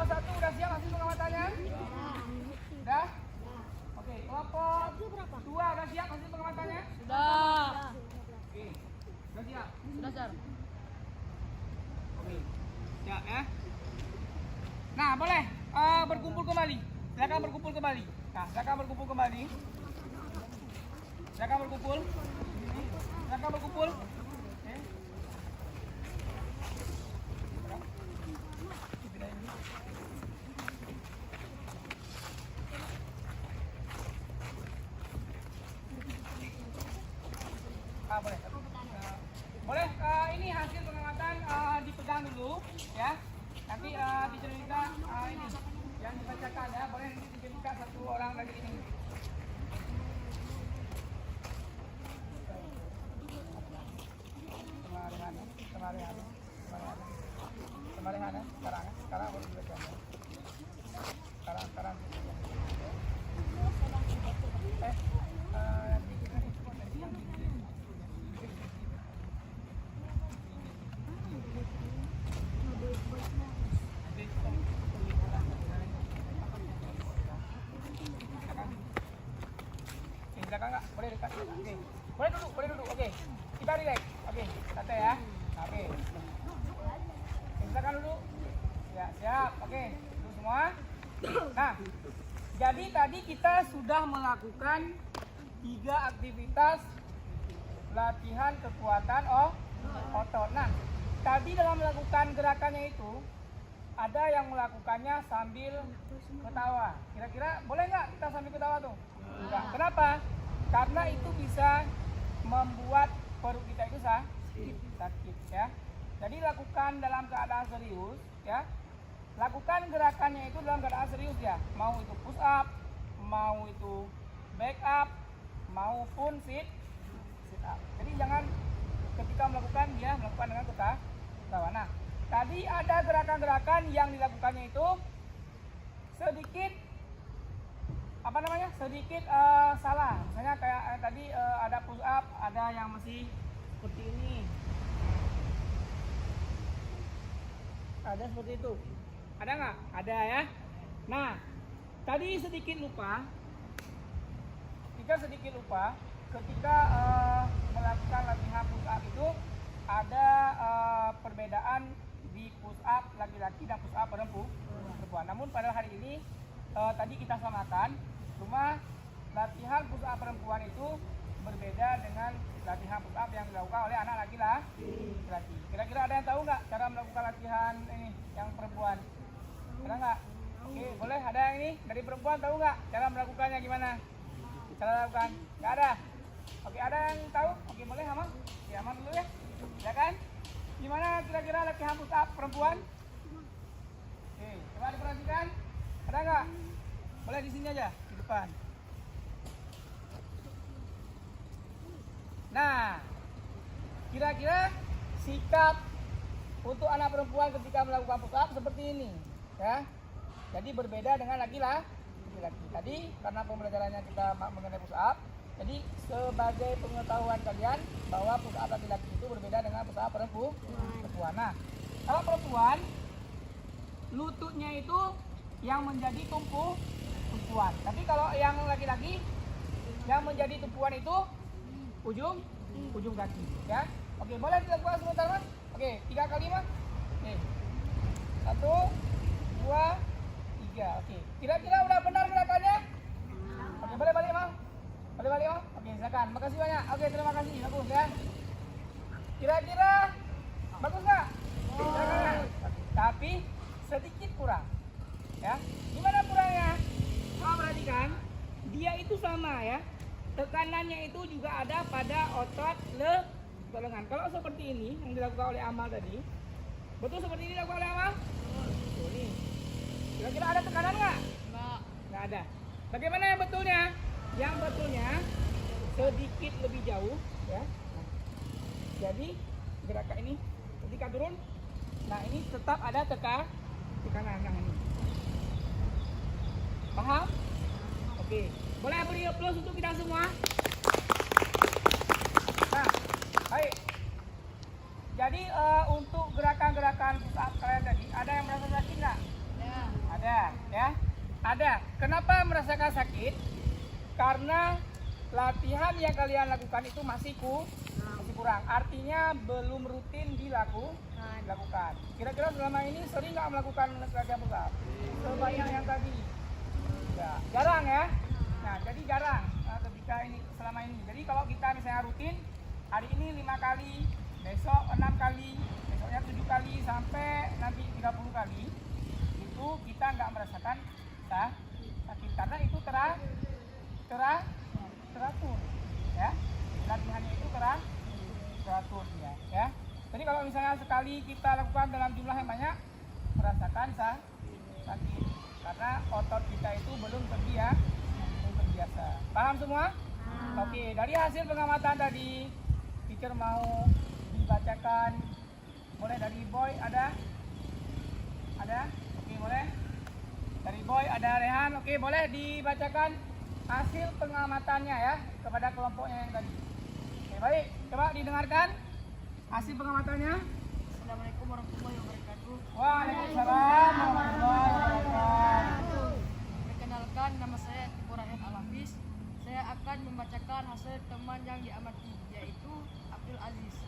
1 sudah siap hasil pengamatannya? Sudah? Oke, kelompok 2 sudah siap hasil pengamatannya? Sudah. Oke, sudah siap? Sudah, Sar. Oke, siap ya. Nah, boleh berkumpul kembali. Silakan berkumpul kembali. Nah, silakan berkumpul kembali. Silakan berkumpul. Silakan berkumpul. Oke. Boleh. Boleh, ini hasil pengamatan dipegang dulu ya. Nanti dicerita ini yang dibacakan ya. Boleh dicerita satu orang lagi ini. Kembalian ya, sekarang baru dibaca. Sekarang. Belakang nggak? Boleh dekat. Oke. Boleh duduk. Oke. Kita relax. Oke, santai ya. Oke. Silakan dulu. Ya, siap. Oke. Duduk semua. Nah, jadi tadi kita sudah melakukan 3 aktivitas latihan kekuatan otot. Nah, tadi dalam melakukan gerakannya itu ada yang melakukannya sambil ketawa. Kira-kira boleh nggak kita sambil ketawa tuh? Enggak. Kenapa? Karena itu bisa membuat perut kita itu sakit ya. Jadi lakukan dalam keadaan serius ya. Lakukan gerakannya itu dalam keadaan serius ya. Mau itu push up, mau itu back up, maupun sit up. Jadi jangan ketika melakukan dia melakukan dengan ketawa. Nah, tadi ada gerakan-gerakan yang dilakukannya itu sedikit salah. Misalnya kayak tadi ada push up, ada yang masih seperti ini, ada seperti itu, ada nggak? Ada ya. Nah, tadi sedikit lupa ketika melakukan latihan push up itu ada perbedaan di push up laki-laki dan push up perempuan. Namun pada hari ini tadi kita samakan, cuma latihan push up perempuan itu berbeda dengan latihan push up yang dilakukan oleh anak laki-laki. Kira-kira ada yang tahu nggak cara melakukan latihan ini yang perempuan? Ada nggak? Oke, boleh. Ada yang ini dari perempuan tahu nggak cara melakukannya gimana? Cara melakukan? Nggak ada. Oke, ada yang tahu? Oke, boleh Aman? Ya, Aman dulu ya. Ya kan? Gimana kira-kira latihan push up perempuan? Oke, coba diperhatikan. Ada nggak? Boleh di sini aja, di depan. Nah, kira-kira sikap untuk anak perempuan ketika melakukan push up seperti ini, ya. Jadi berbeda dengan laki-laki. Tadi karena pembelajarannya kita mengenai push up, jadi sebagai pengetahuan kalian bahwa push up laki-laki itu berbeda dengan push up perempuan. Nah, kalau perempuan lututnya itu yang menjadi tumpuan. Tapi kalau yang laki-laki yang menjadi tumpuan itu ujung kaki, ya. Oke, boleh dilakukan sebentar, Mas? Oke, 3 kali, Mas. Oke. 1, 2, 3. Oke. Kira-kira udah benar gerakannya? Oke, boleh balik, Mas. Oke, silakan. Makasih banyak. Oke, terima kasih. Bagus ya. Kira-kira bagus nggak? Tapi sedikit kurang. Ya. Gimana kurangnya? Perhatikan, dia itu sama ya. Tekanannya itu juga ada pada otot lengan. Kalau seperti ini yang dilakukan oleh Amal tadi, betul seperti ini dilakukan oleh Amal? Betul nih. Kira-kira ada tekanan nggak? Nggak ada. Bagaimana yang betulnya? Yang betulnya sedikit lebih jauh ya. Jadi gerakan ini ketika turun, nah ini tetap ada tekanan yang ini. Paham? Oke. Boleh beri aplaus untuk kita semua. Nah, baik. Jadi untuk gerakan-gerakan push up kalian tadi, ada yang merasa sakit nggak? Ada, ya. Ada. Kenapa merasakan sakit? Karena latihan yang kalian lakukan itu masih kurang. Artinya belum rutin dilakukan. Kira-kira selama ini sering nggak melakukan latihan push up? Sebanyak yang tadi? Ya, jarang ya. Nah, jadi jarang ketika ini selama ini. Jadi kalau kita misalnya rutin, hari ini 5 kali, besok 6 kali, besoknya 7 kali, sampai nanti 30 kali, itu kita nggak merasakan sakit karena itu teratur, ya. Latihannya itu teratur ya. Jadi kalau misalnya sekali kita lakukan dalam jumlah yang banyak, merasakan sakit karena otot kita itu belum terbiasa. Paham semua? Oke, dari hasil pengamatan tadi, teacher mau dibacakan Boleh dari Boy ada? Ada? Oke, boleh. Dari Boy ada Rehan. Oke, boleh dibacakan hasil pengamatannya ya kepada kelompoknya yang tadi. Oke, baik. Coba didengarkan hasil pengamatannya. Assalamualaikum warahmatullahi wabarakatuh. Waalaikumsalam warahmatullahi wabarakatuh. Perkenalkan, nama saya Ibrahim Al-Hafiz. Saya akan membacakan hasil teman yang diamati, yaitu Abdul Aziz.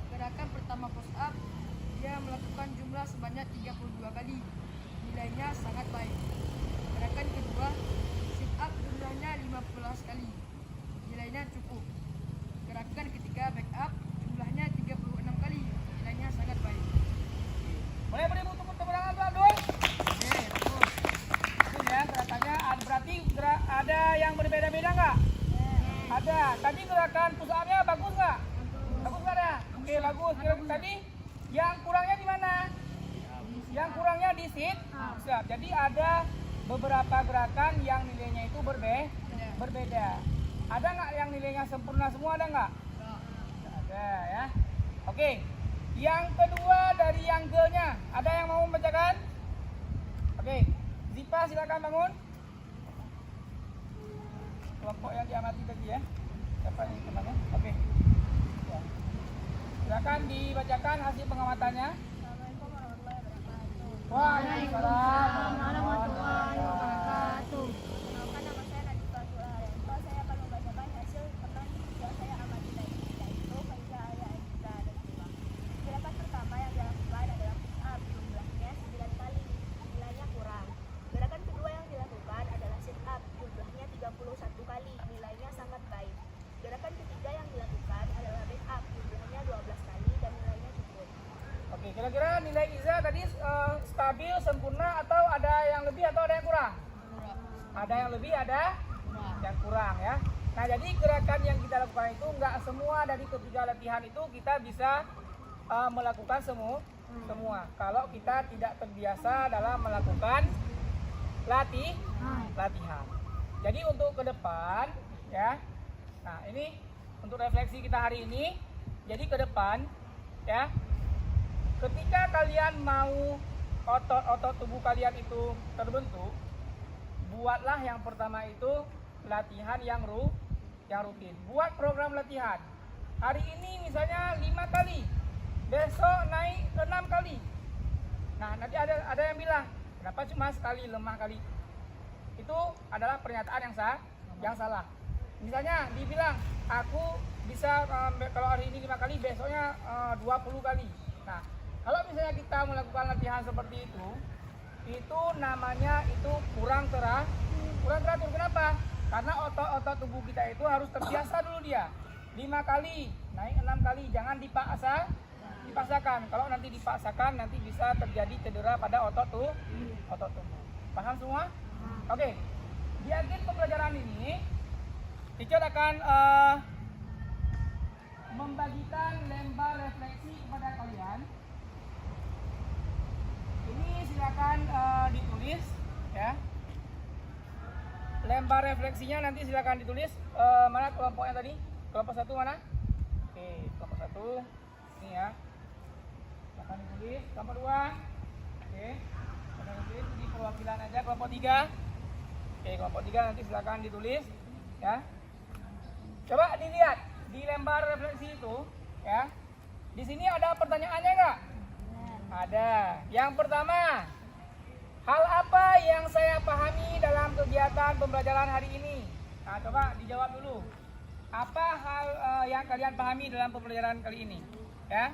Gerakan pertama push up, dia melakukan jumlah sebanyak 32 kali. Nilainya sangat baik. Gerakan kedua, sit up jumlahnya 15 kali. Nilainya cukup. Gerakan ketiga, back up jumlahnya 36 kali. Nilainya sangat baik. Boleh beri tepuk tangan untuk Abdul? Oke, betul. Itu ya gerakannya. Berarti ada yang berbeda-beda nggak? Ada. Tadi gerakan push up-nya bagus nggak? Bagus nggak ada? Oke, bagus. Tadi yang kurangnya di mana? Yang kurangnya di sit up. Jadi ada beberapa gerakan yang nilainya itu berbeda. Ada nggak yang nilainya sempurna semua? Ada nggak? Ada ya. Oke. Yang kedua dari yang G-nya. Ada yang mau membacakan? Oke. Zipa silakan bangun. Kelompok yang diamati tadi ya. Siapa yang temannya? Oke. Ya. Silakan dibacakan hasil pengamatannya. Assalamualaikum warahmatullahi wabarakatuh. Waalaikumsalam warahmatullahi wabarakatuh. Perkenalkan, nama saya Nadifah Sulaharyanto. Saya akan membacakan hasil teman yang saya amati tadi, yaitu Faiza Alia Aziza dan Dewa. Gerakan pertama yang dilakukan adalah push up, jumlahnya 9 kali, nilainya kurang. Gerakan kedua yang dilakukan adalah sit up, jumlahnya 31 kali, nilainya sangat baik. Gerakan ketiga yang dilakukan adalah back up, jumlahnya 12 kali dan nilainya cukup. Oke, kira-kira nilai Iza tadi stabil, sempurna, atau ada yang lebih atau ada yang kurang? Ada yang lebih, ada yang kurang ya. Nah, jadi gerakan yang kita lakukan itu nggak semua dari ketiga latihan itu kita bisa melakukan semua. Kalau kita tidak terbiasa dalam melakukan latihan. Jadi untuk ke depan ya. Nah, ini untuk refleksi kita hari ini. Jadi ke depan ya. Ketika kalian mau otot tubuh kalian itu terbentuk, buatlah yang pertama itu latihan yang rutin. Buat program latihan. Hari ini misalnya 5 kali, besok naik 6 kali. Nah, nanti ada yang bilang, kenapa cuma sekali, lemah kali? Itu adalah pernyataan yang salah. Misalnya dibilang, aku bisa kalau hari ini 5 kali, besoknya 20 kali. Nah, kalau misalnya kita melakukan latihan seperti itu namanya itu kurang teratur. Kenapa? Karena otot-otot tubuh kita itu harus terbiasa dulu dia. 5 kali, naik 6 kali, jangan dipaksakan. Kalau nanti dipaksakan nanti bisa terjadi cedera pada otot tubuh. Paham semua? Oke. Di akhir pembelajaran ini, teacher akan membagikan lembar refleksi kepada kalian. Ini silakan ditulis ya. Lembar refleksinya nanti silakan ditulis. Mana kelompoknya tadi? Kelompok 1 mana? Oke, kelompok 1 ini ya. Silakan ditulis. Kelompok 2. Oke. Silakan ditulis di perwakilan aja. Kelompok 3. Oke, kelompok 3 nanti silakan ditulis ya. Coba dilihat di lembar refleksi itu ya. Di sini ada pertanyaannya enggak? Ada. Yang pertama, hal apa yang saya pahami dalam kegiatan pembelajaran hari ini? Nah, coba dijawab dulu. Apa hal yang kalian pahami dalam pembelajaran kali ini? Ya.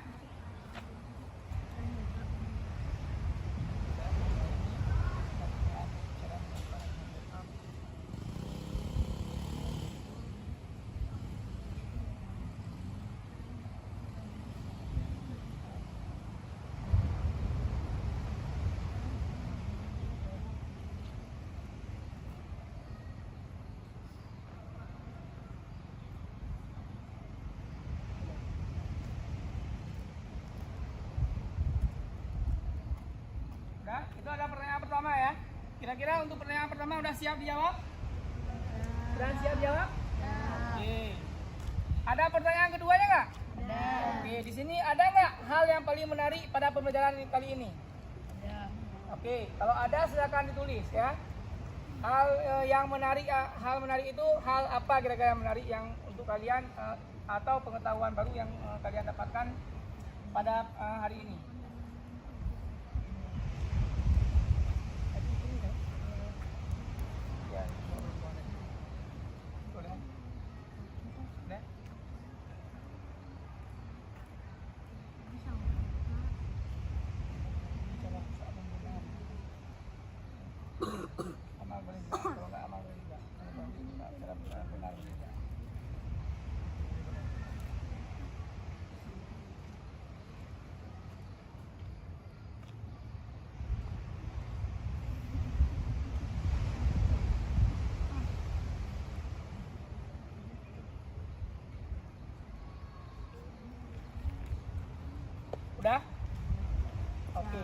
Itu ada pertanyaan pertama ya. Kira-kira untuk pertanyaan pertama udah siap dijawab? Sudah siap jawab? Oke. Ada pertanyaan keduanya nggak? Ada. Oke, di sini ada nggak hal yang paling menarik pada pembelajaran kali ini? Oke, kalau ada silakan ditulis ya. Hal yang menarik, hal menarik itu hal apa kira-kira yang menarik yang untuk kalian atau pengetahuan baru yang kalian dapatkan pada hari ini? Ya, boleh. Udah? Amal boleh juga, kalau nggak amal boleh juga. Kalau boleh juga, cara benar boleh juga. Udah? Oke.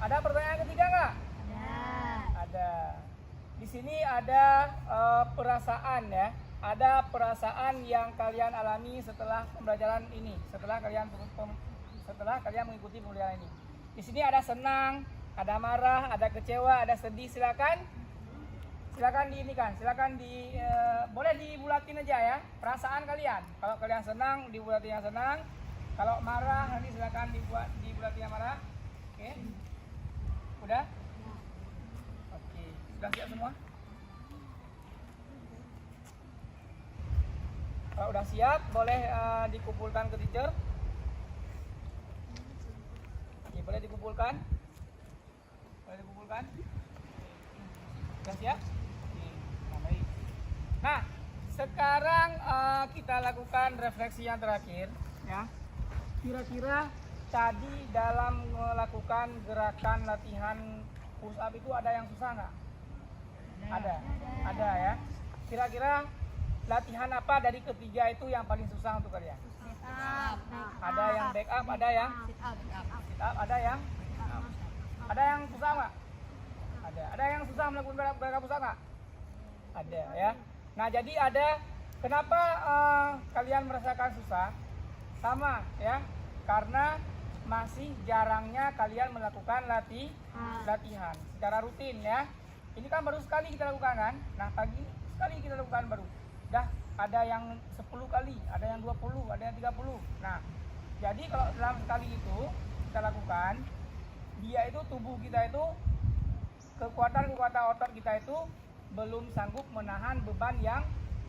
Ada pertanyaan ketiga nggak? Ada. Di sini ada perasaan ya. Ada perasaan yang kalian alami setelah pembelajaran ini, setelah kalian mengikuti pembelajaran ini. Di sini ada senang, ada marah, ada kecewa, ada sedih. Silakan diinikan, boleh dibulatin aja ya perasaan kalian. Kalau kalian senang, dibulatin yang senang. Kalau marah, nanti silakan dibulatin yang marah. Oke. Udah? Oke, sudah siap semua? Kalau udah siap, boleh dikumpulkan ke teacher. Oke, boleh dikumpulkan. Sudah siap? Oke, baik. Nah, sekarang kita lakukan refleksi yang terakhir, ya. Kira-kira tadi dalam melakukan gerakan latihan push up itu ada yang susah nggak? Ada ya. Kira-kira latihan apa dari ketiga itu yang paling susah untuk kalian? Ada yang back up, ada yang sit up, ada yang susah nggak? Ada yang susah melakukan gerakan push up nggak? Ada ya. Nah, jadi ada kenapa kalian merasakan susah? Sama ya, karena masih jarangnya kalian melakukan latihan secara rutin ya. Ini kan baru sekali kita lakukan kan. Nah, pagi sekali kita lakukan baru. Dah ada yang 10 kali, ada yang 20, ada yang 30. Nah, jadi kalau dalam sekali itu kita lakukan, dia itu tubuh kita itu kekuatan otot kita itu belum sanggup menahan beban yang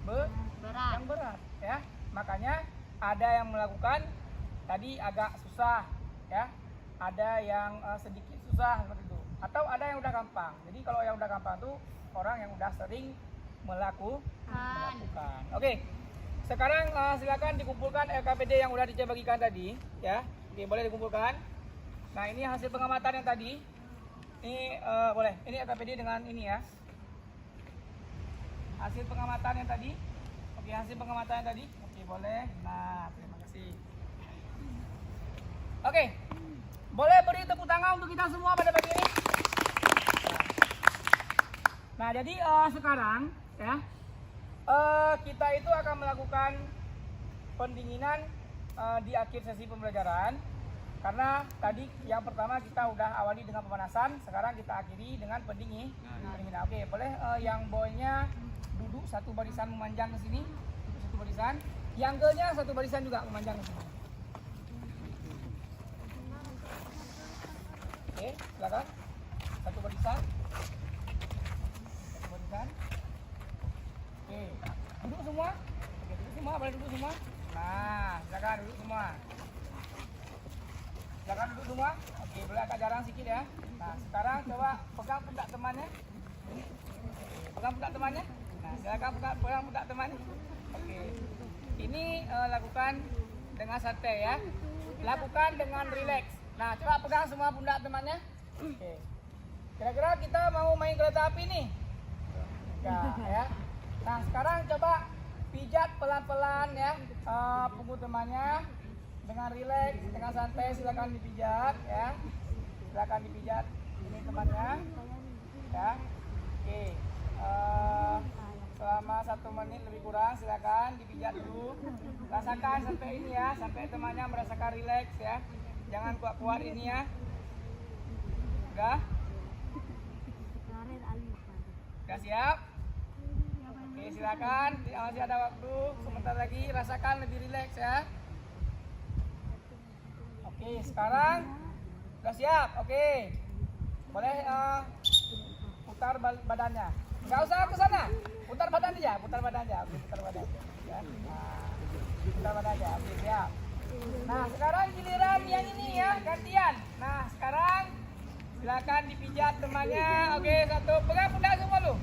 berat ya. Makanya ada yang melakukan tadi agak susah ya, ada yang sedikit susah seperti itu, atau ada yang udah gampang. Jadi kalau yang udah gampang tuh orang yang udah sering melakukan. Oke, sekarang silakan dikumpulkan LKPD yang udah dibagikan tadi ya. Oke, boleh dikumpulkan. Nah, ini hasil pengamatan yang tadi. Ini boleh, ini LKPD dengan ini ya, hasil pengamatan yang tadi. Oke, hasil pengamatan yang tadi. Oke, boleh. Nah, terima kasih. Oke, boleh beri tepuk tangan untuk kita semua pada pagi ini. Nah, jadi sekarang ya, kita itu akan melakukan pendinginan di akhir sesi pembelajaran. Karena tadi yang pertama kita udah awali dengan pemanasan, sekarang kita akhiri dengan pendinginan. Oke, boleh yang boynya duduk satu barisan memanjang ke sini, duduk satu barisan. Yang girlnya satu barisan juga memanjang ke sini. Oke, silakan. Satu barisan. Oke, duduk semua. Oke, duduk semua, boleh duduk semua. Nah, silakan duduk semua. Silakan duduk semua. Oke, boleh agak jarang sedikit ya. Nah, sekarang coba pegang pundak temannya. Pegang pundak temannya. Nah, silakan pegang pundak temannya. Oke. Ini lakukan dengan santai ya. Lakukan dengan rileks. Nah, coba pegang semua pundak temannya. Oke. Kira-kira kita mau main kereta api nih? Enggak ya. Nah, sekarang coba pijat pelan-pelan ya punggung temannya dengan rileks, dengan santai. Silakan dipijat ya. Silakan dipijat ini temannya ya. Oke. selama 1 menit lebih kurang. Silakan dipijat dulu. Rasakan sampai ini ya, sampai temannya merasakan rileks ya. Jangan kuat-kuat ini ya. Udah? Udah siap? Oke, silakan. Masih ada waktu. Sebentar lagi rasakan lebih rileks ya. Oke, sekarang udah siap. Oke. Boleh putar badannya. Nggak usah ke sana. Putar badan aja, putar badan aja. Oke, putar badan. Ya. Nah, putar badan aja. Oke, siap. Nah, sekarang giliran yang ini ya, gantian. Nah, sekarang silakan dipijat temannya. Oke, satu. Pegang pundak semua lu.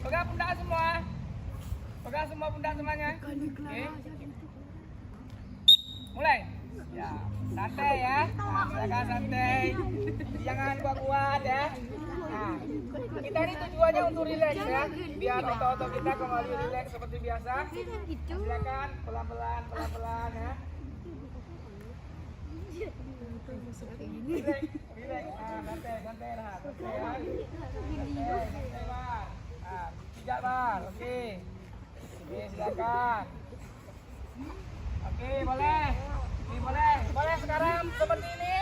Pegang pundak semua. Pegang semua pundak temannya. Oke. Mulai. Ya, santai ya. Nah, silakan santai. Jangan kuat-kuat ya. Nah, kita ini tujuannya untuk rileks ya. Biar otot-otot kita kembali rileks seperti biasa. Silakan pelan-pelan, pelan-pelan ya. Rileks, rileks. Nah, santai, santai lah. Santai ya. Santai, santai Bar. Nah, pijat Bar. Oke. Oke, silakan. Oke, boleh. Oke, boleh. Boleh sekarang seperti ini.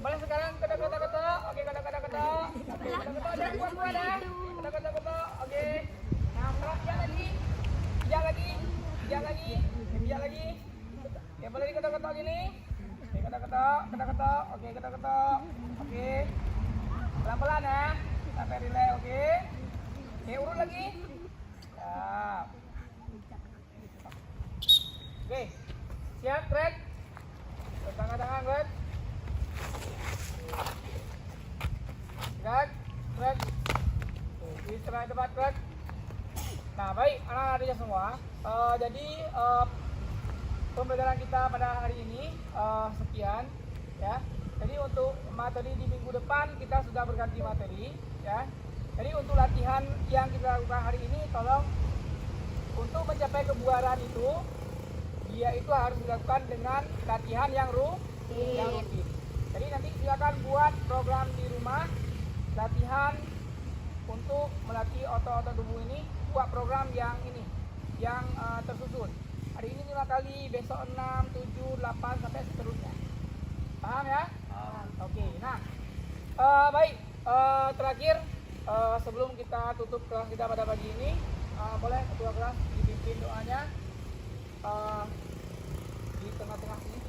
Boleh sekarang ketok-ketok. Oke, ketok-ketok. Oke, ketok-ketok jangan kuat-kuat ya. Ketok-ketok. Oke. Nah, pijat lagi. Pijat lagi. Pijat lagi. Pijat lagi. Oke, boleh diketok-ketok gini. Oke, ketok-ketok, ketok-ketok. Oke, ketok-ketok. Oke. Pelan-pelan ya. Sampai rileks, oke. Oke, urut lagi. Siap. Oke. Siap, Greg. Tangan-tangan, Greg. Greg, Greg. Istirahat debat, Greg. Nah, baik, anak-anak semua. Jadi pembelajaran kita pada hari ini sekian ya. Jadi untuk materi di minggu depan kita sudah berganti materi ya. Jadi untuk latihan yang kita lakukan hari ini, tolong untuk mencapai kebugaran itu dia itu harus dilakukan dengan latihan yang rutin. Jadi nanti silakan buat program di rumah latihan untuk melatih otot-otot tubuh ini. Buat program yang ini yang tersusun. Hari ini 5 kali, besok 6, 7, 8 sampai seterusnya. Paham ya? Oke. Nah, baik. Terakhir sebelum kita tutup kelas kita pada pagi ini, boleh ketua kelas dipimpin doanya di tengah-tengah sini.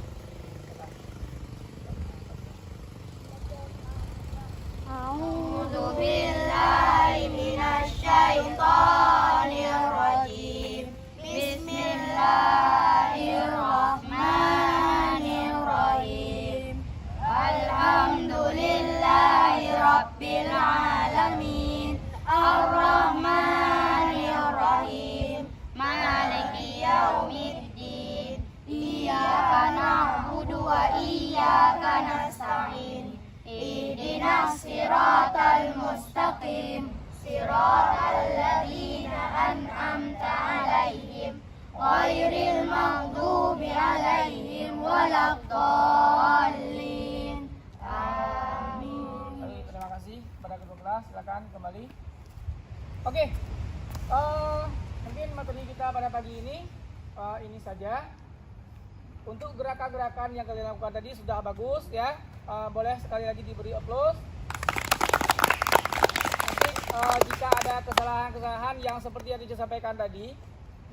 A'udzu billahi minasy syaithanir rajim. Bismillahirrahmanirrahim. Alhamdulillahi rabbil alamin. Ar-Rahmanir-Rahim. Maliki yaumiddin. Iyyaka na'budu wa iyyaka nasta'in. Ihdinas siratal mustaqim. Siratal ladzina an'amta 'alaihim ghairil maghdubi 'alaihim waladdallin. Amin. Baik, terima kasih pada ketua kelas. Silakan kembali. Oke. Mungkin materi kita pada pagi ini saja. Untuk gerakan-gerakan yang kalian lakukan tadi sudah bagus ya. Boleh sekali lagi diberi applause. Nanti jika ada kesalahan-kesalahan yang seperti yang disampaikan tadi,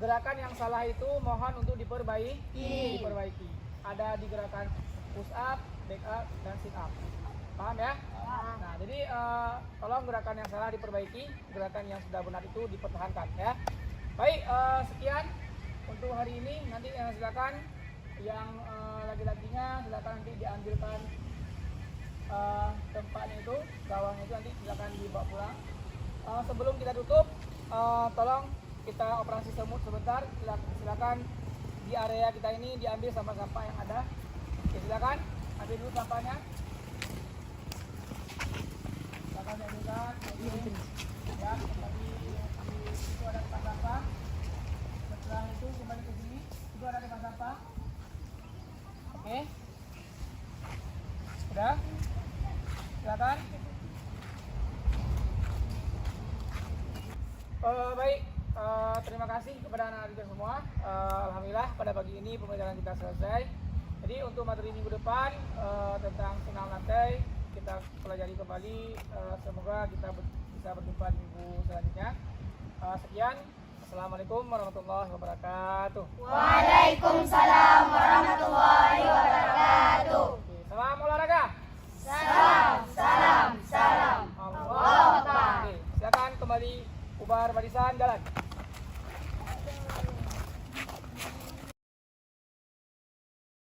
gerakan yang salah itu mohon untuk diperbaiki. Ada di gerakan push up, back up, dan sit up. Paham ya? Nah, jadi tolong gerakan yang salah diperbaiki, gerakan yang sudah benar itu dipertahankan ya. Baik, sekian untuk hari ini. Nanti silakan yang laki-lakinya silakan nanti diambilkan tempatnya itu, gawangnya itu nanti silakan dibawa pulang. Sebelum kita tutup, tolong kita operasi semut sebentar. Silakan di area kita ini diambil sampah-sampah yang ada. Oke, silakan ambil dulu sampahnya. Silakan diambilkan. Ya, tadi itu ada tempat sampah. Setelah itu kembali ke sini, itu ada tempat sampah. Oke, udah, silakan. Baik, terima kasih kepada anak-anak kita semua. Alhamdulillah pada pagi ini pembelajaran kita selesai. Jadi untuk materi minggu depan tentang senam lantai kita pelajari kembali. Semoga kita bisa berjumpa di minggu selanjutnya. Sekian. Assalamualaikum warahmatullahi wabarakatuh. Waalaikumsalam warahmatullahi wabarakatuh. Oke, salam olahraga. Salam. Allah. Oke, silakan kembali bubar barisan jalan.